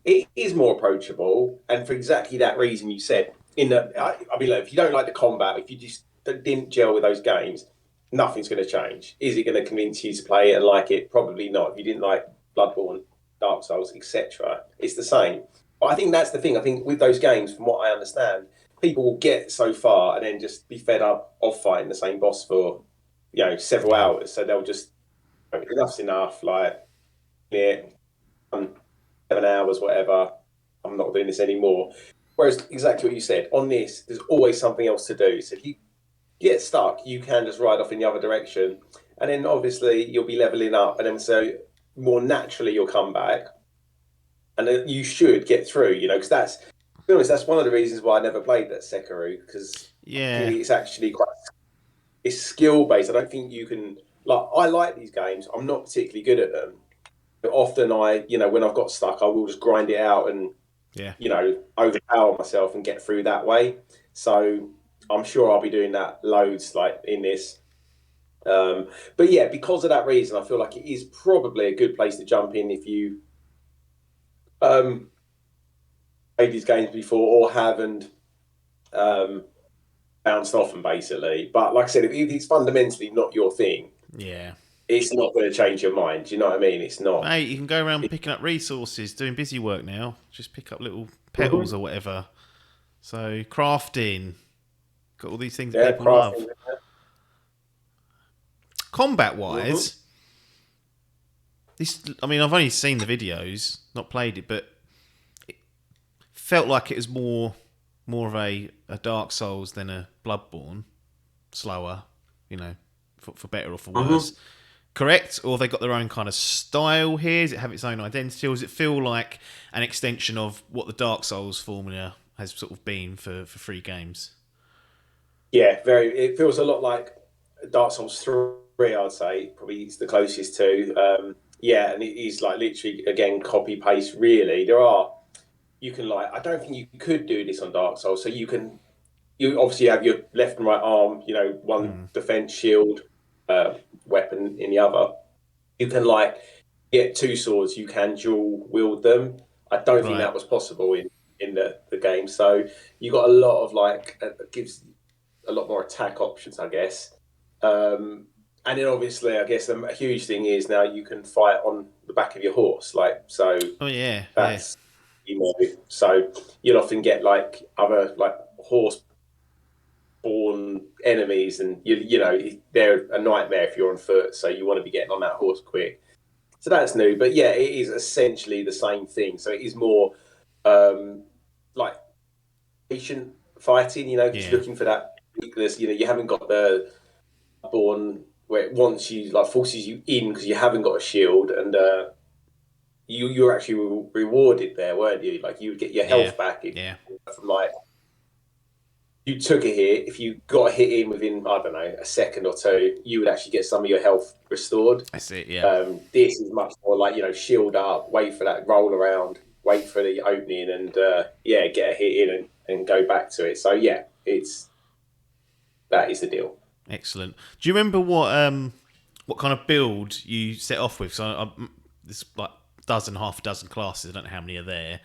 it is more approachable, and for exactly that reason you said. I mean, look, if you don't like the combat, if you just didn't gel with those games, nothing's going to change. Is it going to convince you to play it and like it? Probably not. If you didn't like Bloodborne, Dark Souls, etc., it's the same. But I think that's the thing. I think with those games, from what I understand, people will get so far and then just be fed up of fighting the same boss for, you know, several hours. So they'll just, enough's enough. Like, 7 hours, whatever. I'm not doing this anymore. Whereas exactly what you said, on this, there's always something else to do. So if you get stuck, you can just ride off in the other direction. And then obviously you'll be leveling up. And then so more naturally you'll come back. And then you should get through, you know, because to be honest, that's one of the reasons why I never played that Sekiro. Because it's actually it's skill based. I don't think you can, I like these games. I'm not particularly good at them. But often when I've got stuck, I will just grind it out and, overpower myself and get through that way. So I'm sure I'll be doing that loads, like in this. But yeah, because of that reason, I feel like it is probably a good place to jump in if you played these games before or haven't bounced off them, basically. But like I said, if it's fundamentally not your thing, it's not going to change your mind. Do you know what I mean? It's not. Mate, you can go around picking up resources, doing busy work now. Just pick up little petals or whatever. So crafting, got all these things that people love. Combat-wise, I've only seen the videos, not played it, but it felt like it was more of a Dark Souls than a Bloodborne. Slower, for better or for worse. Correct? Or have they got their own kind of style here? Does it have its own identity? Or does it feel like an extension of what the Dark Souls formula has sort of been for free games? Yeah, very. It feels a lot like Dark Souls 3 3, I'd say probably it's the closest to. Yeah, and it is like literally again copy paste. Really, you can like I don't think you could do this on Dark Souls. So you obviously have your left and right arm. One defense shield weapon in the other. You can like get 2 swords. You can dual wield them. I don't think that was possible in the game. So you got a lot of like it gives a lot more attack options, I guess. And then obviously, I guess a huge thing is now you can fight on the back of your horse. Like so. Oh yeah. That's so you'll often get like other like horse born enemies, and they're a nightmare if you're on foot. So you want to be getting on that horse quick. So that's new, but yeah, it is essentially the same thing. So it is more like patient fighting. Just looking for that weakness. You haven't got the born where it wants you like forces you in because you haven't got a shield, and you're actually rewarded there, weren't you? Like you would get your health back from like you took a hit. If you got a hit in within I don't know a second or two, you would actually get some of your health restored. That's it. Yeah. This is much more like shield up, wait for that roll around, wait for the opening, and get a hit in and go back to it. So yeah, that is the deal. Excellent. Do you remember what kind of build you set off with? So there's like half a dozen classes. I don't know how many are there,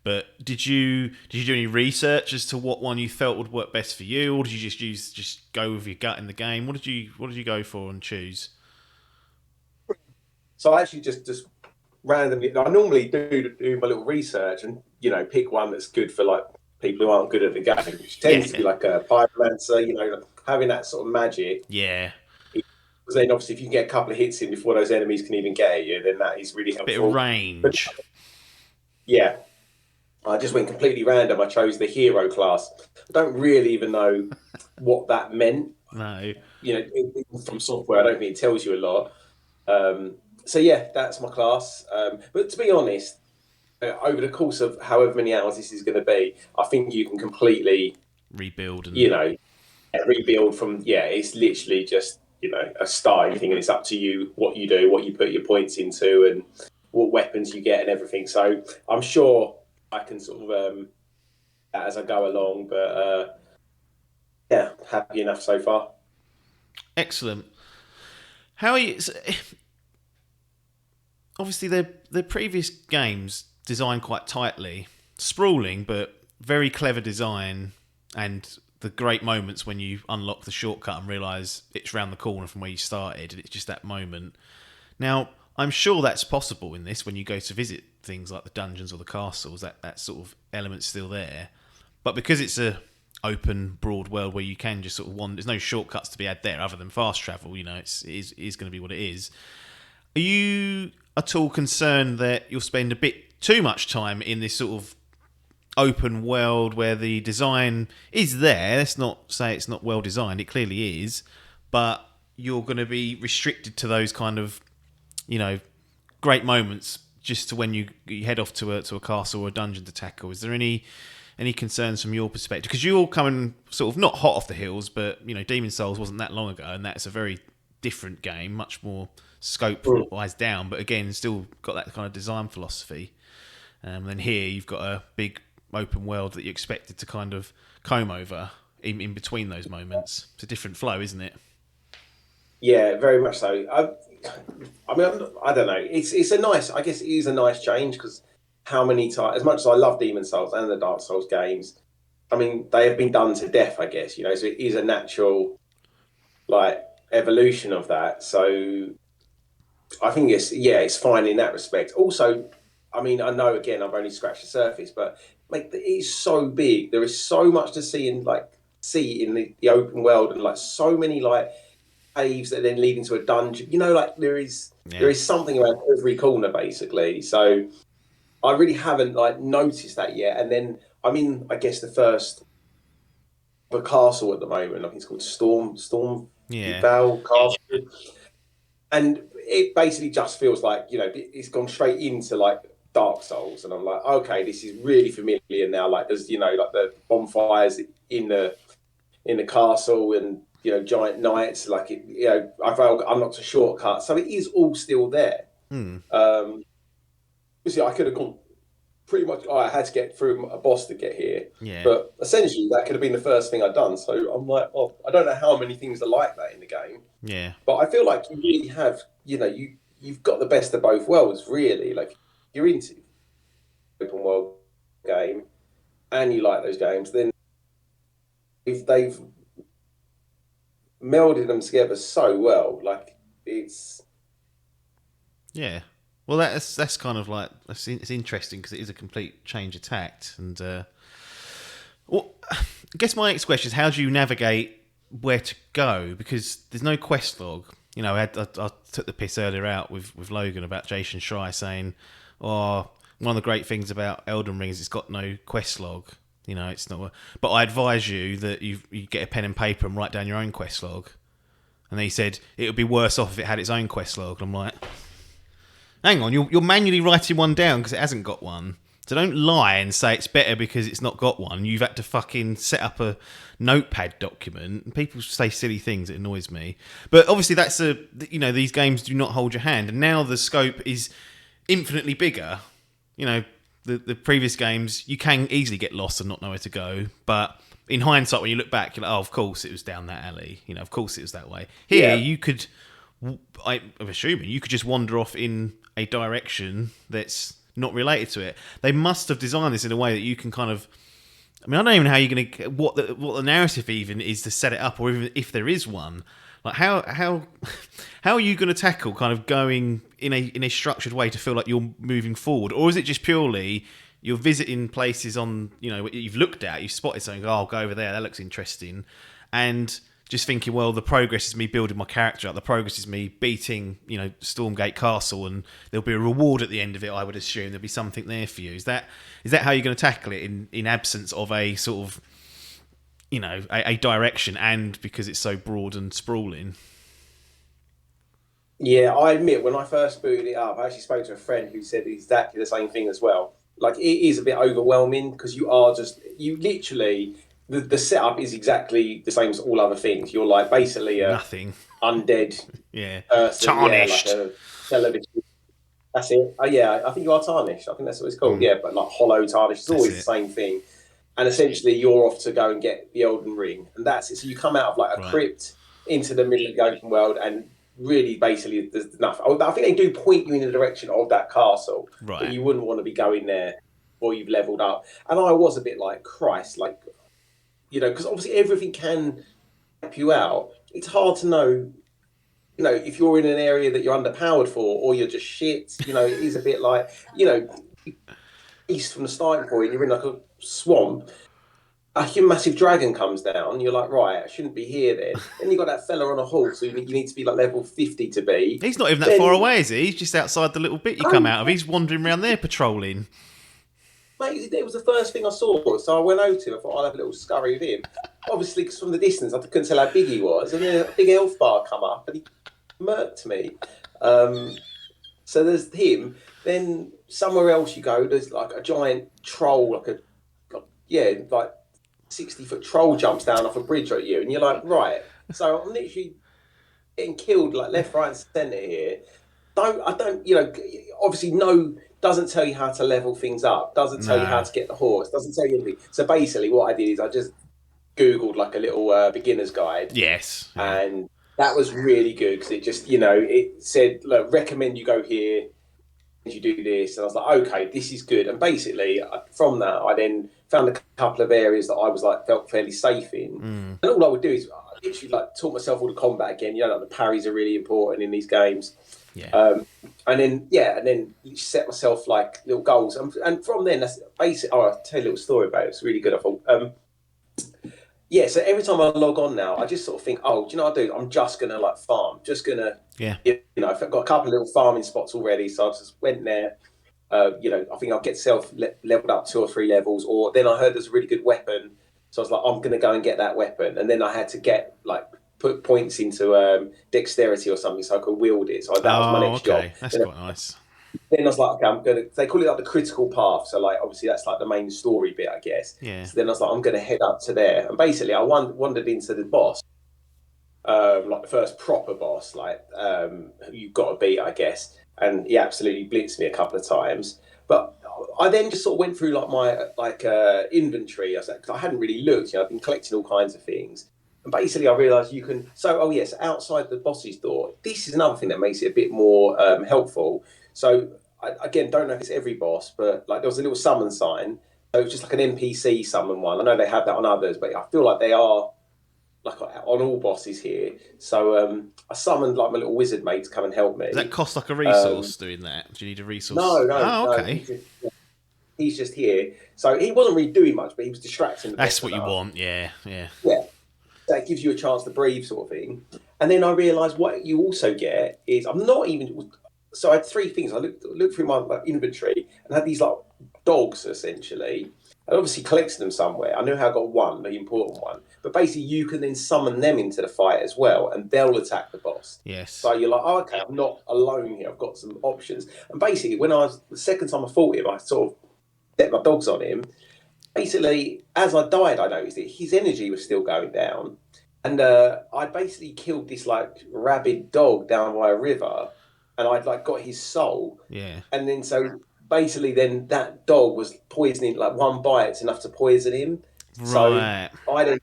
but did you do any research as to what one you felt would work best for you, or did you just go with your gut in the game? What did you go for and choose? So I actually just randomly. I normally do my little research and pick one that's good for like people who aren't good at the game, which tends to be like a pyromancer. Having that sort of magic. Yeah. Because then obviously if you can get a couple of hits in before those enemies can even get at you, then that is really helpful. Bit of range. But, yeah. I just went completely random. I chose the hero class. I don't really even know what that meant. No. From software, I don't think it tells you a lot. So yeah, that's my class. But to be honest, over the course of however many hours this is going to be, I think you can completely rebuild and rebuild from it's literally just a starting thing, and it's up to you what you do, what you put your points into, and what weapons you get and everything. So I'm sure I can sort of as I go along, but happy enough so far. Excellent. How are you? Obviously, their previous games designed quite tightly, sprawling, but very clever design, and the great moments when you unlock the shortcut and realise it's round the corner from where you started, and it's just that moment. Now, I'm sure that's possible in this when you go to visit things like the dungeons or the castles, that sort of element's still there. But because it's a open, broad world where you can just sort of wander, there's no shortcuts to be had there other than fast travel, it is going to be what it is. Are you at all concerned that you'll spend a bit too much time in this sort of open world where the design is there? Let's not say it's not well designed, it clearly is, but you're going to be restricted to those kind of great moments just to when you head off to a castle or a dungeon to tackle. Is there any concerns from your perspective? Because you're coming sort of not hot off the heels, but Demon Souls wasn't that long ago, and that's a very different game, much more scope wise down, but again still got that kind of design philosophy. And then here you've got a big open world that you're expected to kind of comb over in between those moments. It's a different flow, isn't it? Yeah, very much so. I mean, I don't know. It's a nice. I guess it is a nice change because how many times, as much as I love Demon Souls and the Dark Souls games, I mean, they have been done to death, I guess. So it is a natural, like, evolution of that. So I think it's fine in that respect. Also, I mean, I know again I've only scratched the surface, but like it is so big. There is so much to see in the open world, and like so many like caves that then lead into a dungeon. Like there is something around every corner basically. So I really haven't like noticed that yet. And then I guess the castle at the moment. I think it's called Storm Val Castle. And it basically just feels like, it's gone straight into like Dark Souls. And I'm like, okay, this is really familiar now. Like there's, like the bonfires in the castle, and giant knights. Like I've unlocked a shortcut, so it is all still there. Obviously, I could have gone pretty much. I had to get through a boss to get here, but essentially that could have been the first thing I'd done. So I'm like, I don't know how many things are like that in the game. Yeah, but I feel like you really have, you've got the best of both worlds, really. Like you're into open world game, and you like those games, then if they've melded them together so well, like it's Well, that's kind of like it's interesting because it is a complete change of tact. And well, I guess my next question is, how do you navigate where to go? Because there's no quest log. I took the piss earlier out with Logan about Jason Schreier saying, one of the great things about Elden Ring is it's got no quest log. It's not. But I advise you that you get a pen and paper and write down your own quest log. And then he said it would be worse off if it had its own quest log. And I'm like, hang on, you're manually writing one down because it hasn't got one. So don't lie and say it's better because it's not got one. You've had to fucking set up a notepad document. And people say silly things. It annoys me. But obviously that's these games do not hold your hand. And now the scope is infinitely bigger. The previous games, you can easily get lost and not know where to go. But in hindsight, when you look back, you're like, of course it was down that alley. Of course it was that way. Here, you could, I'm assuming, you could just wander off in a direction that's not related to it. They must have designed this in a way that you can kind of... I don't even know how you're going to... What the narrative even is to set it up, or even if there is one. Like how are you going to tackle kind of going in a structured way to feel like you're moving forward, or is it just purely you're visiting places on you've looked at, you've spotted something, I'll go over there, that looks interesting, and just thinking, well, the progress is me building my character up, the progress is me beating Stormgate Castle, and there'll be a reward at the end of it. I would assume there'll be something there for you. Is that how you're going to tackle it in absence of a sort of a direction, and because it's so broad and sprawling? Yeah, I admit, when I first booted it up, I actually spoke to a friend who said exactly the same thing as well. Like, it is a bit overwhelming because you literally, the setup is exactly the same as all other things. You're like basically a nothing undead person, tarnished. Like a television. That's it. Oh yeah, I think you are tarnished. I think that's what it's called. Yeah, but like hollow tarnished. It's always the same thing. And essentially, you're off to go and get the Elden Ring, and that's it. So you come out of like a crypt into the middle of the open world, and really, basically, there's nothing. I think they do point you in the direction of that castle, but you wouldn't want to be going there before you've leveled up. And I was a bit like, Christ, like, because obviously everything can help you out. It's hard to know, if you're in an area that you're underpowered for, or you're just shit. It is a bit like, east from the starting point, you're in like a swamp. A massive dragon comes down, you're like, right, I shouldn't be here then. Then you got that fella on a horse who you need to be like level 50 to be. He's not even that far away, is he? He's just outside the little bit you come out of. He's wandering around there patrolling. Mate, it was the first thing I saw, so I went over to him. I thought I'll have a little scurry with him. Obviously, because from the distance, I couldn't tell how big he was. And then a big elf bar come up, and he murked me. So there's him. Then somewhere else you go, there's like a giant troll, like 60-foot troll jumps down off a bridge at you, and you're like, right. So I'm literally getting killed like left, right, and centre here. Obviously doesn't tell you how to level things up, doesn't tell you how to get the horse, doesn't tell you anything. So basically what I did is I just Googled like a little beginner's guide. Yes. And that was really good because it just, it said, look, recommend you go here, you do this. And I was like, okay, this is good. And basically from that, I then found a couple of areas that I was like, felt fairly safe in. And all I would do is I literally like taught myself all the combat again. Like the parries are really important in these games. Yeah. And then set myself like little goals, and from then that's basic. I'll tell you a little story about it. It's really good. I thought. So every time I log on now, I just sort of think, do you know what I do? I'm just gonna like farm, just gonna I've got a couple of little farming spots already, so I just went there. I think I'll get leveled up 2 or 3 levels, or then I heard there's a really good weapon, so I was like, I'm gonna go and get that weapon, and then I had to get put points into dexterity or something so I could wield it. So that was my next job. That's quite nice. Then I was like, okay, they call it like the critical path. So like, obviously that's like the main story bit, I guess. Yeah. So then I was like, I'm going to head up to there. And basically I wandered into the boss. like the first proper boss, like who you've got to beat, I guess. And he absolutely blitzed me a couple of times. But I then just sort of went through like my inventory. I hadn't really looked. I've been collecting all kinds of things, and basically I realised you can. So yes, outside the boss's door. This is another thing that makes it a bit more helpful. So again, don't know if it's every boss, but like there was a little summon sign. So it's just like an NPC summon one. I know they have that on others, but I feel like they are like on all bosses here. So I summoned like my little wizard mate to come and help me. Does that cost like a resource doing that? Do you need a resource? No. Oh, okay. He's just here. So he wasn't really doing much, but he was distracting. That's what you want, yeah. Yeah. That gives you a chance to breathe, sort of thing. And then I realised what you also get is So I had three things. I looked through my inventory and had these like dogs essentially. I obviously collected them somewhere. I knew how I got one, the important one. But basically, you can then summon them into the fight as well, and they'll attack the boss. Yes. So you're like, oh, okay, I'm not alone here. I've got some options. And basically, the second time I fought him, I sort of set my dogs on him. Basically, as I died, I noticed that his energy was still going down. And I basically killed this like rabid dog down by a river, and I'd like got his soul. Yeah. And then basically then that dog was poisoning, like one bite's enough to poison him. Right. So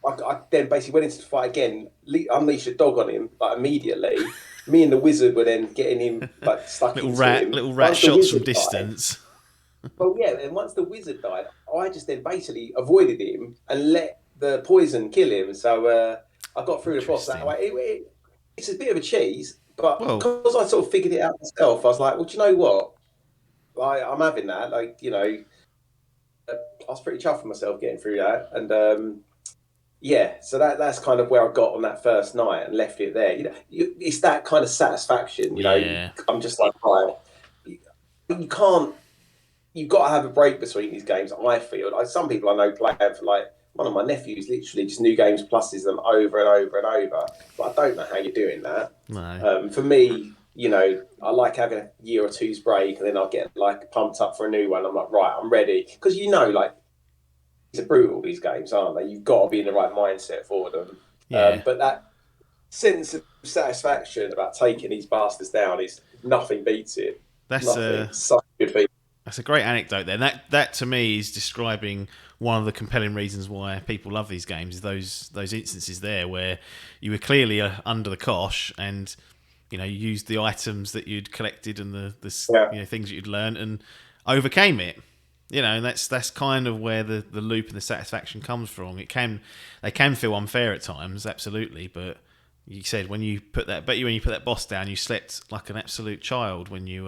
I then basically went into the fight again, unleashed a dog on him like immediately. Me and the wizard were then getting him like stuck into him. Little rat shots from distance. Well, yeah, and once the wizard died, I just then basically avoided him and let the poison kill him. So I got through the boss that way. It's a bit of a cheese, but because I sort of figured it out myself, I was like, well, do you know what? I'm having that. Like, you know, I was pretty chuffed with myself getting through that. And so that's kind of where I got on that first night and left it there. You know, it's that kind of satisfaction, you know. I'm just like, right, you can't, you've got to have a break between these games, I feel. Like some people I know play for like, one of my nephews literally just New Games Pluses them over and over and over. But I don't know how you're doing that. No. For me, you know, I like having a year or two's break and then I'll get like pumped up for a new one. I'm like, right, I'm ready. Because you know, like, these are brutal, these games, aren't they? You've got to be in the right mindset for them. Yeah. But that sense of satisfaction about taking these bastards down is nothing beats it. That's such a good feeling. That's a great anecdote there. That to me is describing one of the compelling reasons why people love these games, is those instances there where you were clearly under the cosh and, you know, you used the items that you'd collected and the you know, things that you'd learned and overcame it. You know, and that's kind of where the loop and the satisfaction comes from. They can feel unfair at times, absolutely, but you said when you put that boss down, you slept like an absolute child when you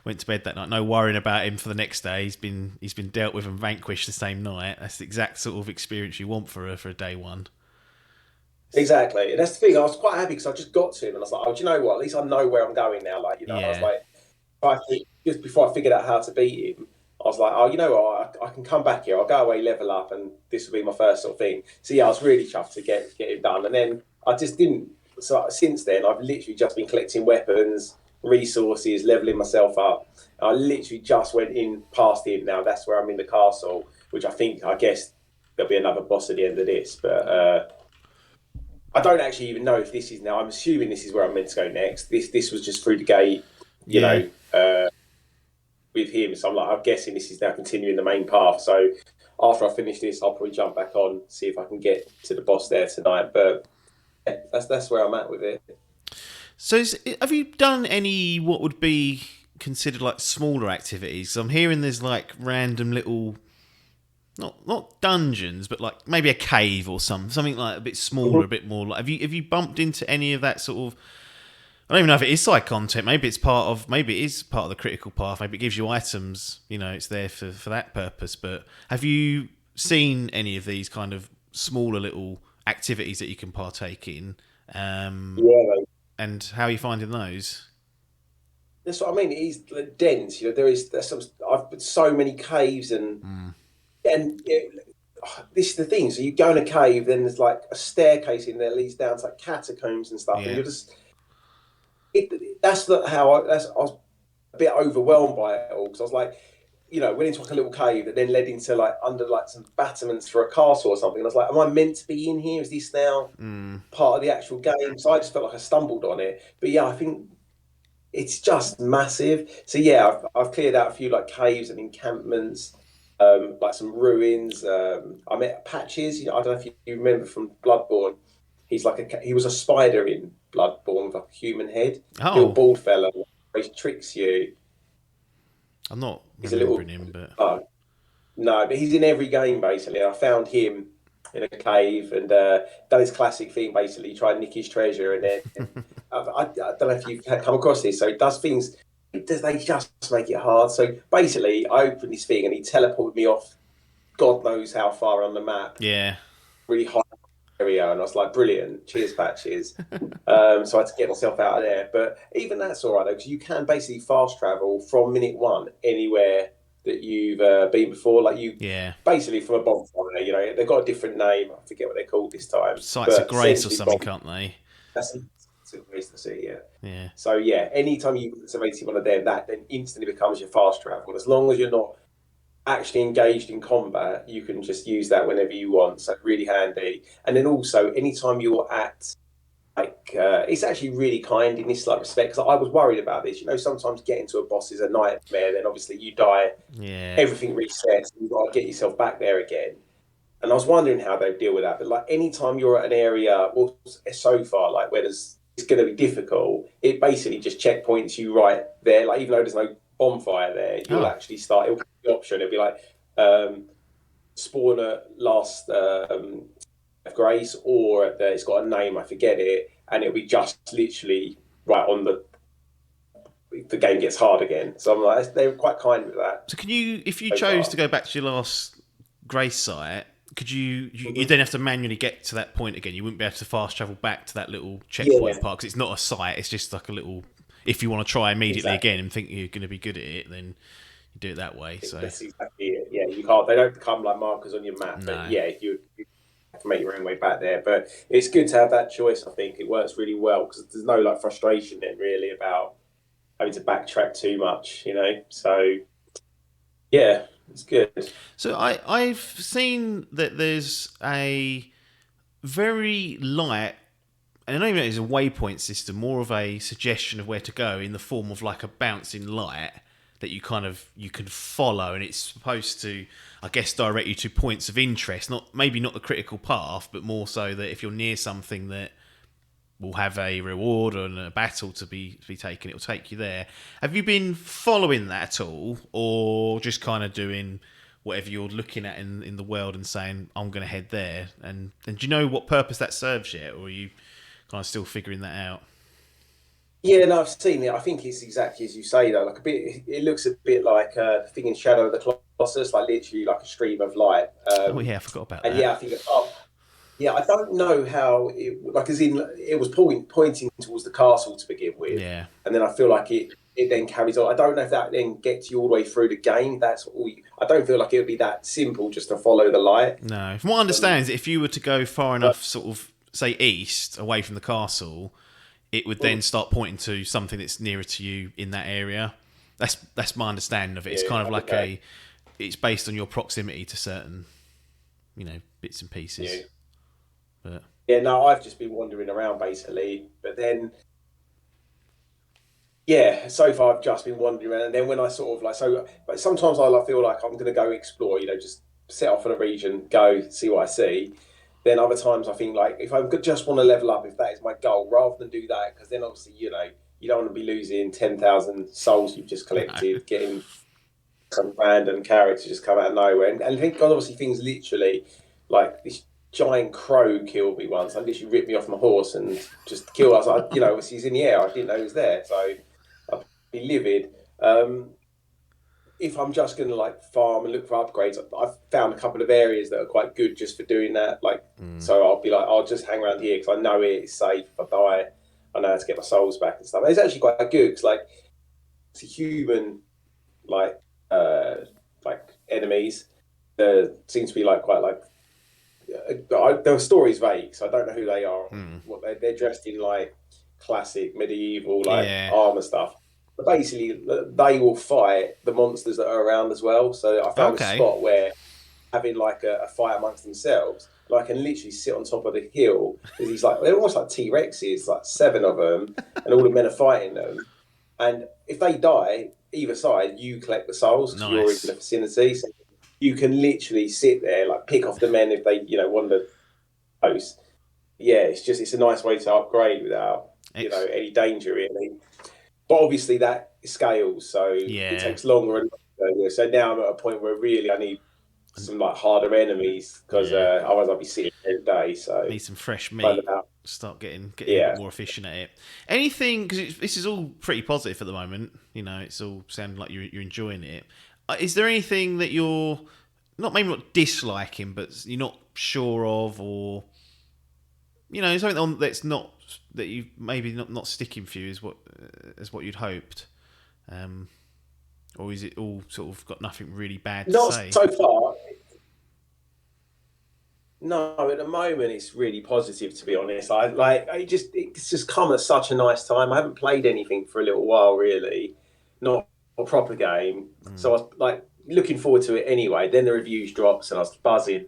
went to bed that night. No worrying about him for the next day. He's been dealt with and vanquished the same night. That's the exact sort of experience you want for a day one. Exactly, and that's the thing. I was quite happy because I just got to him and I was like, oh, do you know what? At least I know where I'm going now. Like, you know, I was like, just before I figured out how to beat him, I was like, oh, you know what? I can come back here. I'll go away, level up, and this will be my first sort of thing. So yeah, I was really chuffed to get it done. And then I just didn't. So since then, I've literally just been collecting weapons, resources, leveling myself up. I literally just went in past him. Now that's where I'm in the castle, which I guess there'll be another boss at the end of this. But I don't actually even know if this is now. I'm assuming this is where I'm meant to go next. This was just through the gate, you know. With him, so I'm guessing this is now continuing the main path. So after I finish this, I'll probably jump back on, see if I can get to the boss there tonight. But yeah, that's where I'm at with it. So have you done any what would be considered like smaller activities? I'm hearing there's like random little, not dungeons, but like maybe a cave or something like a bit smaller, a bit more. Like, have you bumped into any of that sort of? I don't even know if it is side content. Maybe it is part of the critical path. Maybe it gives you items. You know, it's there for that purpose. But have you seen any of these kind of smaller little activities that you can partake in? And how are you finding those? That's what I mean. It is dense. You know, there's some. I've put so many caves and this is the thing. So you go in a cave, then there's like a staircase in there that leads down to like catacombs and stuff, and you're just. I was a bit overwhelmed by it all because I was like, went into like a little cave that then led into like under like some battlements for a castle or something. And I was like, am I meant to be in here? Is this now part of the actual game? So I just felt like I stumbled on it. But yeah, I think it's just massive. So yeah, I've cleared out a few like caves and encampments, like some ruins. I met Patches. I don't know if you remember from Bloodborne. He was a spider in Bloodborne with like a human head. Little bald fella. He tricks you. I'm not He's remembering him, but no, but he's in every game basically. I found him in a cave and done his classic thing. Basically, tried to nick his treasure, and then I don't know if you've come across this. So he does things. They just make it hard. So basically, I opened this thing and he teleported me off. God knows how far on the map. Yeah, really high area, and I was like, brilliant. Cheers, Patches. So I had to get myself out of there. But even that's all right though, because you can basically fast travel from minute one anywhere that you've been before. Like basically from a bonfire. They've got a different name. I forget what they're called this time. Sites of Grace or something, can't they? That's Grace to see, yeah. Yeah. So yeah, anytime you activate one of them, that then instantly becomes your fast travel. As long as you're not actually engaged in combat, you can just use that whenever you want. So really handy. And then also, anytime you're at it's actually really kind in this respect, because I was worried about this. Sometimes getting to a boss is a nightmare. Then obviously you die, everything resets, and you've got to get yourself back there again. And I was wondering how they deal with that. But anytime you're at an area, well, so far where it's going to be difficult, it basically just checkpoints you right there. Even though there's no bonfire there, you'll actually start. It'll give you the option. It'll be like spawn at last of Grace, or it's got a name, I forget it, and it'll be just literally right on the game gets hard again. So I'm like, they were quite kind with that. So can you, if you chose to go back to your last Grace site, could you then have to manually get to that point again? You wouldn't be able to fast travel back to that little checkpoint part, because it's not a site, it's just like a little, if you want to try immediately again and think you're going to be good at it, then you do it that way. So that's exactly it. Yeah, you can't, they don't become like markers on your map, but yeah, you have to make your own way back there. But it's good to have that choice. I think it works really well, because there's no frustration then really about having to backtrack too much, so yeah, it's good. So I've seen that there's a very light, and I don't even know it's a waypoint system, more of a suggestion of where to go in the form of a bouncing light that you can follow, and it's supposed to, I guess, direct you to points of interest. Maybe not the critical path, but more so that if you're near something that will have a reward and a battle to be taken, it will take you there. Have you been following that at all, or just kind of doing whatever you're looking at in the world and saying, I'm going to head there? And do you know what purpose that serves yet, or are you kind of still figuring that out? Yeah, no, I've seen it. I think it's exactly as you say, though. It looks a bit like the thing in Shadow of the Colossus, literally like a stream of light. I forgot about that. And yeah, I think, I don't know how as in it was pointing towards the castle to begin with. Yeah. And then I feel like it then carries on. I don't know if that then gets you all the way through the game. That's all. I don't feel like it would be that simple just to follow the light. No. From what I understand is if you were to go far enough, sort of, say, east, away from the castle, it would then start pointing to something that's nearer to you in that area. That's my understanding of it. It's kind of it's based on your proximity to certain, bits and pieces. Yeah. But yeah, no, I've just been wandering around basically. But then, yeah, so far I've just been wandering around. And then when I but sometimes I feel like I'm going to go explore, just set off in a region, go see what I see. Then other times I think if I just want to level up, if that is my goal, rather than do that, because then obviously, you don't want to be losing 10,000 souls you've just collected, getting some random character just come out of nowhere. And I think obviously things literally, this giant crow killed me once. And literally ripped me off my horse and just killed us. Obviously he's in the air. I didn't know he was there. So I'd be livid. If I'm just going to farm and look for upgrades, I've found a couple of areas that are quite good just for doing that. So I'll be I'll just hang around here because I know it's safe. If I die, I know how to get my souls back and stuff. And it's actually quite good because it's a human enemies. Seems to be the story's vague, so I don't know who they are. What they're dressed in classic medieval armor stuff. But basically, they will fight the monsters that are around as well. So I found a Okay. spot where having like a fight amongst themselves, and I can literally sit on top of the hill because he's like they're almost like T-Rexes, like 7 of them, and all the men are fighting them. And if they die, either side, you collect the souls because you're in Nice. the vicinity. So you can literally sit there, like pick off the men if they, wander close. Yeah, it's a nice way to upgrade without any danger really. But obviously that scales, so it Yeah. takes longer and longer. So now I'm at a point where really I need some like harder enemies because Yeah. otherwise I'll be sitting every day. So Need some fresh find meat. out. Start getting a Yeah. bit more efficient at it. Anything, because this is all pretty positive at the moment. It's all sounding like you're enjoying it. Is there anything that you're maybe not disliking, but you're not sure of, or something that's not that you maybe not sticking for you as what you'd hoped, or is it all sort of got nothing really bad to Not say? so far. No, at the moment it's really positive to be honest. It's just come at such a nice time. I haven't played anything for a little while really, not a proper game. So I was like looking forward to it anyway. Then the reviews drops and I was buzzing,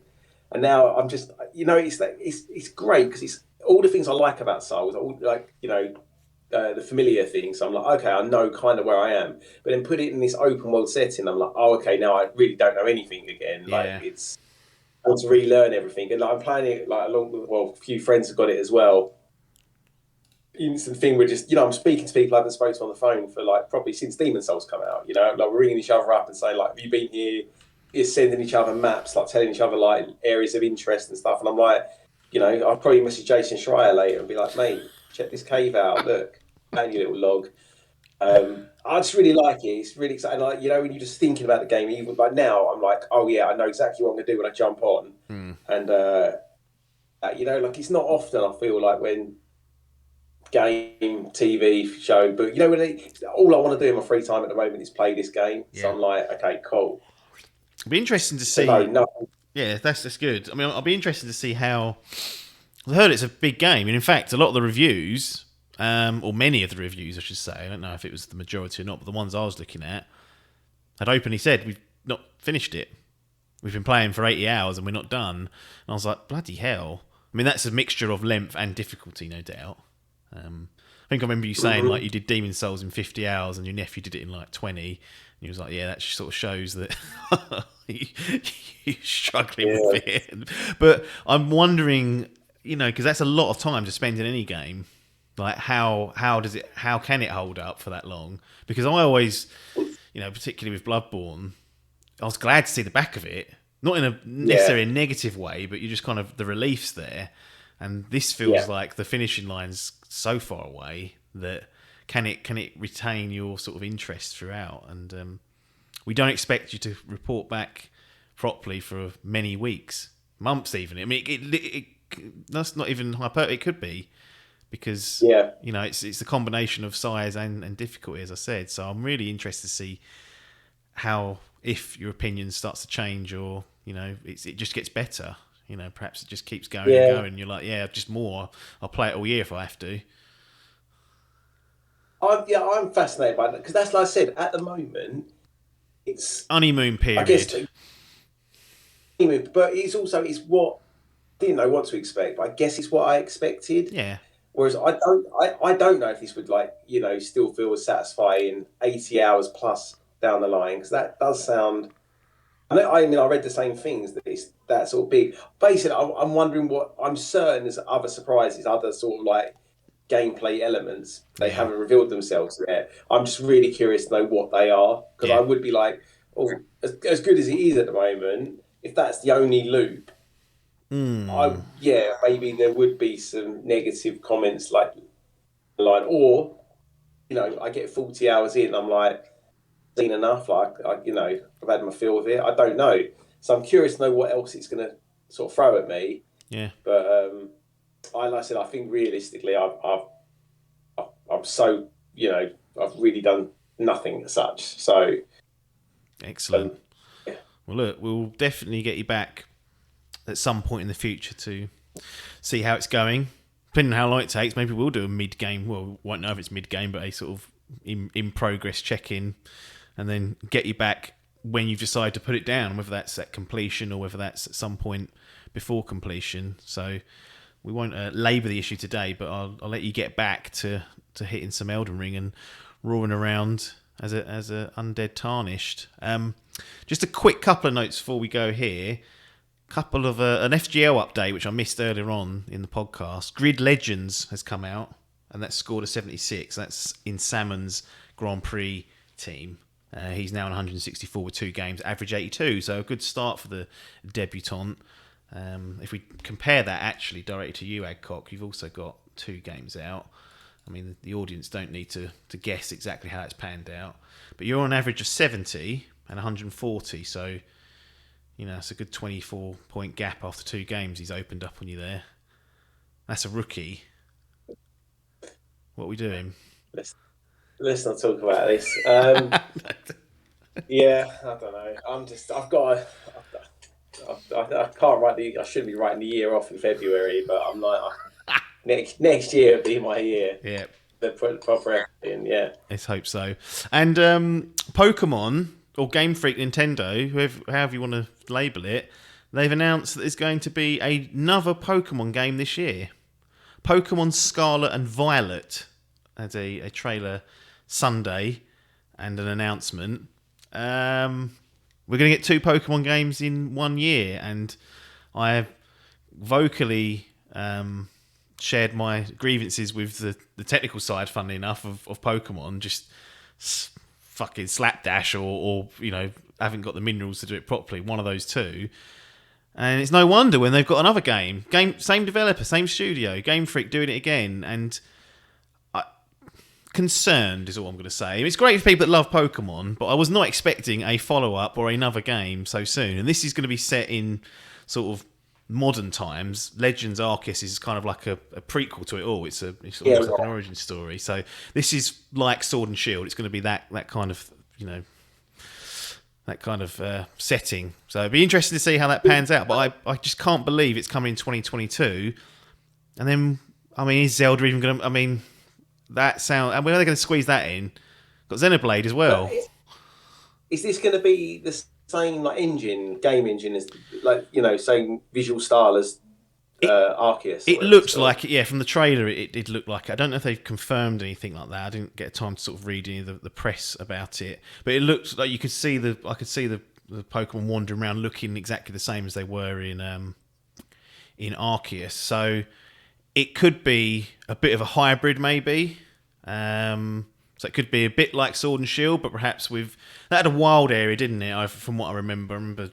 and now I'm just it's great because it's all the things I like about Souls. All like the familiar things. So I'm like, okay, I know kind of where I am. But then put it in this open world setting, I'm like, oh, okay, now I really don't know anything again. Like Yeah. it's I want to relearn everything, and like, I'm playing it like along with a few friends have got it as well. Instant thing, we're just I'm speaking to people I haven't spoken to on the phone for like probably since Demon Souls come out. Like we're ringing each other up and saying like, have you been here? Is sending each other maps, like telling each other like areas of interest and stuff. And I'm like, I'll probably message Jason Schreier later and be like, mate, check this cave out. Look, and your little log. I just really like it. It's really exciting. Like when you're just thinking about the game, even like now, I'm like, oh yeah, I know exactly what I'm gonna do when I jump on. And like it's not often I feel like when game, TV show, but when all I want to do in my free time at the moment is play this game. Yeah. So I'm like, okay, cool. It'll be interesting to see. No. Yeah, that's good. I mean, I'll be interested to see how. I heard it's a big game, and in fact, a lot of the reviews, or many of the reviews, I should say, I don't know if it was the majority or not, but the ones I was looking at had openly said we've not finished it. We've been playing for 80 hours and we're not done. And I was like, bloody hell. I mean, that's a mixture of length and difficulty, no doubt. I think I remember you saying like you did Demon Souls in 50 hours and your nephew did it in like 20. And he was like, yeah, that sort of shows that you're struggling with it. But I'm wondering, because that's a lot of time to spend in any game. Like how can it hold up for that long? Because I always, particularly with Bloodborne, I was glad to see the back of it. Not in a necessarily a negative way, but you just kind of the relief's there. And this feels like the finishing line's so far away that can it retain your sort of interest throughout? And we don't expect you to report back properly for many weeks, months even. I mean, it that's not even hyperbole. It could be because it's the combination of size and difficulty, as I said. So I'm really interested to see how if your opinion starts to change or it just gets better. Perhaps it just keeps going and going. You're like, just more. I'll play it all year if I have to. I'm fascinated by that because that's like I said. At the moment, it's honeymoon period. I guess, but it's what I didn't know what to expect. But I guess it's what I expected. Yeah. Whereas I don't know if this would still feel as satisfying 80 hours plus down the line because that does sound. I read the same things that it's that sort of big. Basically, I'm wondering what I'm certain there's other surprises, other sort of like gameplay elements. They haven't revealed themselves yet. I'm just really curious to know what they are because I would be like, oh, as good as it is at the moment, if that's the only loop, maybe there would be some negative comments like, or I get 40 hours in, I'm like. Seen enough, I've had my fill with it. I don't know, so I'm curious to know what else it's going to sort of throw at me. Yeah, but like I said, I think realistically, I'm so I've really done nothing as such. So excellent. Well, look, we'll definitely get you back at some point in the future to see how it's going. depending on how long it takes, maybe we'll do a mid-game. Well, we won't know if it's mid-game, but a sort of in-progress check-in, and then get you back when you've decided to put it down, whether that's at completion or whether that's at some point before completion. So we won't labour the issue today, but I'll let you get back to hitting some Elden Ring and roaring around as a undead Tarnished. Just a quick couple of notes before we go here. Couple of an FGL update, which I missed earlier on in the podcast. Grid Legends has come out, and that's scored a 76. That's in Salmon's Grand Prix team. He's now on 164 with 2 games, average 82. So a good start for the debutant. If we compare that actually directly to you, Adcock, you've also got 2 games out. I mean, the audience don't need to guess exactly how it's panned out. But you're on an average of 70 and 140, so it's a good 24-point gap after 2 games he's opened up on you there. That's a rookie. What are we doing? Let's not talk about this. Yeah, I don't know. I can't write I shouldn't be writing the year off in February, but I'm like, next year will be my year. Yeah. The proper everything, yeah. Let's hope so. And Pokemon, or Game Freak Nintendo, however you want to label it, they've announced that there's going to be another Pokemon game this year. Pokemon Scarlet and Violet. As a trailer Sunday and an announcement. We're going to get 2 Pokemon games in 1 year, and I have vocally shared my grievances with the technical side, funnily enough, of Pokemon. Just fucking slapdash or haven't got the minerals to do it properly. One of those 2. And it's no wonder when they've got another game, same developer, same studio, Game Freak doing it again, and concerned is all I'm going to say. It's great for people that love Pokemon, but I was not expecting a follow-up or another game so soon. And this is going to be set in sort of modern times. Legends Arceus is kind of like a prequel to it all. It's almost like an origin story. So this is like Sword and Shield. It's going to be that kind of setting. So it'd be interesting to see how that pans out. But I just can't believe it's coming in 2022. And then, is Zelda even going to... That sound, and where are they going to squeeze that in? Got Xenoblade as well. Is this going to be the same game engine as same visual style as Arceus? It looked like it, yeah. From the trailer, it did look like it. I don't know if they've confirmed anything like that. I didn't get time to sort of read any of the press about it, but it looked like I could see the Pokemon wandering around looking exactly the same as they were in Arceus. So it could be a bit of a hybrid, maybe. So it could be a bit like Sword and Shield, but perhaps that had a wild area, didn't it? From what I remember,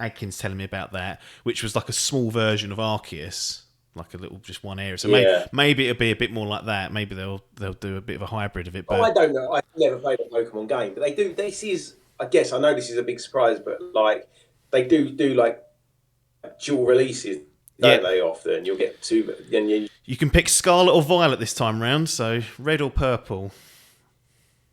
Adkins telling me about that, which was like a small version of Arceus, like a little just one area. So maybe it'll be a bit more like that. Maybe they'll do a bit of a hybrid of it. But I don't know. I've never played a Pokemon game, but they do. This is, I guess, I know this is a big surprise, but like they do like dual releases. Don't they often? You'll get 2, and you can pick Scarlet or Violet this time round, so red or purple.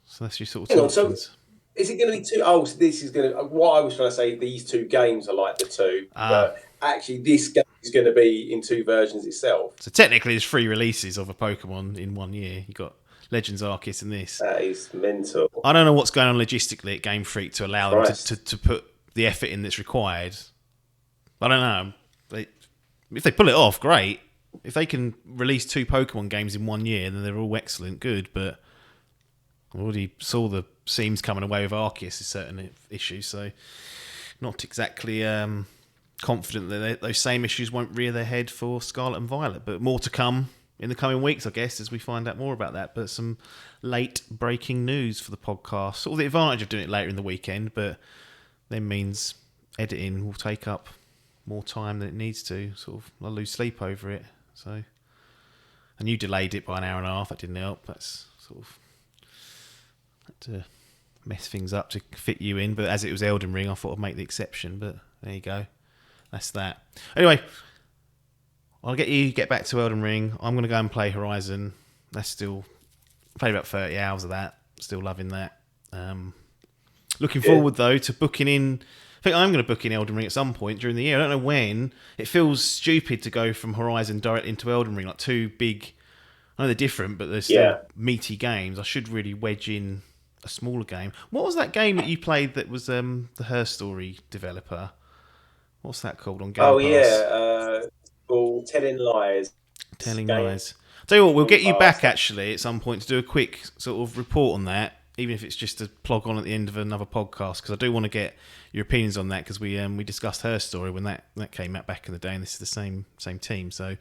So that's your sort of options. So is it going to be 2? Oh, so this is going to... What I was trying to say, these 2 games are like the 2, but actually this game is going to be in 2 versions itself. So technically there's 3 releases of a Pokemon in 1 year. You've got Legends Arceus and this. That is mental. I don't know what's going on logistically at Game Freak to allow them to put the effort in that's required. I don't know. If they pull it off, great. If they can release 2 Pokemon games in 1 year, then they're all excellent, good. But I already saw the seams coming away with Arceus' certain issues, so not exactly confident that those same issues won't rear their head for Scarlet and Violet. But more to come in the coming weeks, I guess, as we find out more about that. But some late breaking news for the podcast. Sort of the advantage of doing it later in the weekend, but then means editing will take up more time than it needs to. Sort of, I lose sleep over it. So, and you delayed it by an hour and a half. That didn't help. That's sort of had to mess things up to fit you in. But as it was Elden Ring, I thought I'd make the exception. But there you go. That's that. Anyway, I'll get back to Elden Ring. I'm going to go and play Horizon. That's still played about 30 hours of that. Still loving that. Looking forward though to booking in I think I'm going to book in Elden Ring at some point during the year. I don't know when. It feels stupid to go from Horizon directly into Elden Ring, like two big. I know they're different, but they're still meaty games. I should really wedge in a smaller game. What was that game that you played that was the Her Story developer? What's that called on Game Pass? Called Telling Lies. Telling Lies. Tell you what, we'll get you back actually at some point to do a quick sort of report on that, even if it's just to plug on at the end of another podcast, because I do want to get your opinions on that, because we discussed Her Story when that came out back in the day, and this is the same team. So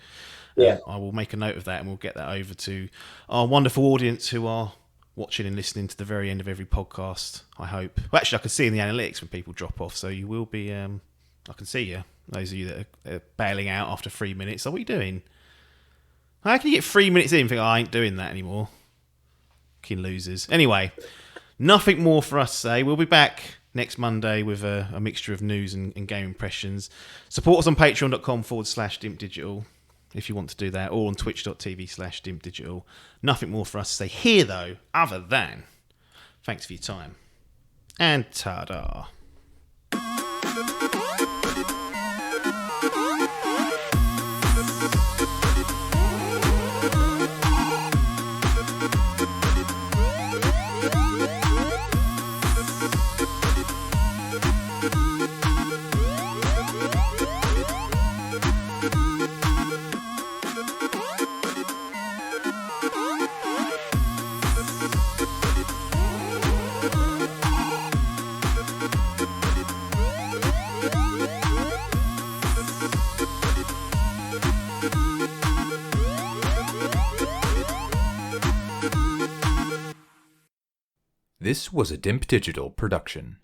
I will make a note of that, and we'll get that over to our wonderful audience who are watching and listening to the very end of every podcast, I hope. Well, actually, I can see in the analytics when people drop off, so you will be... I can see you. Those of you that are bailing out after 3 minutes. So what are you doing? How can you get 3 minutes in and think, I ain't doing that anymore? Fucking losers. Anyway, nothing more for us to say. We'll be back next Monday with a mixture of news and game impressions. Support us on patreon.com/Dimp Digital if you want to do that, or on twitch.tv/Dimp Digital. Nothing more for us to say here, though, other than thanks for your time. And ta-da. This was a Dimp Digital production.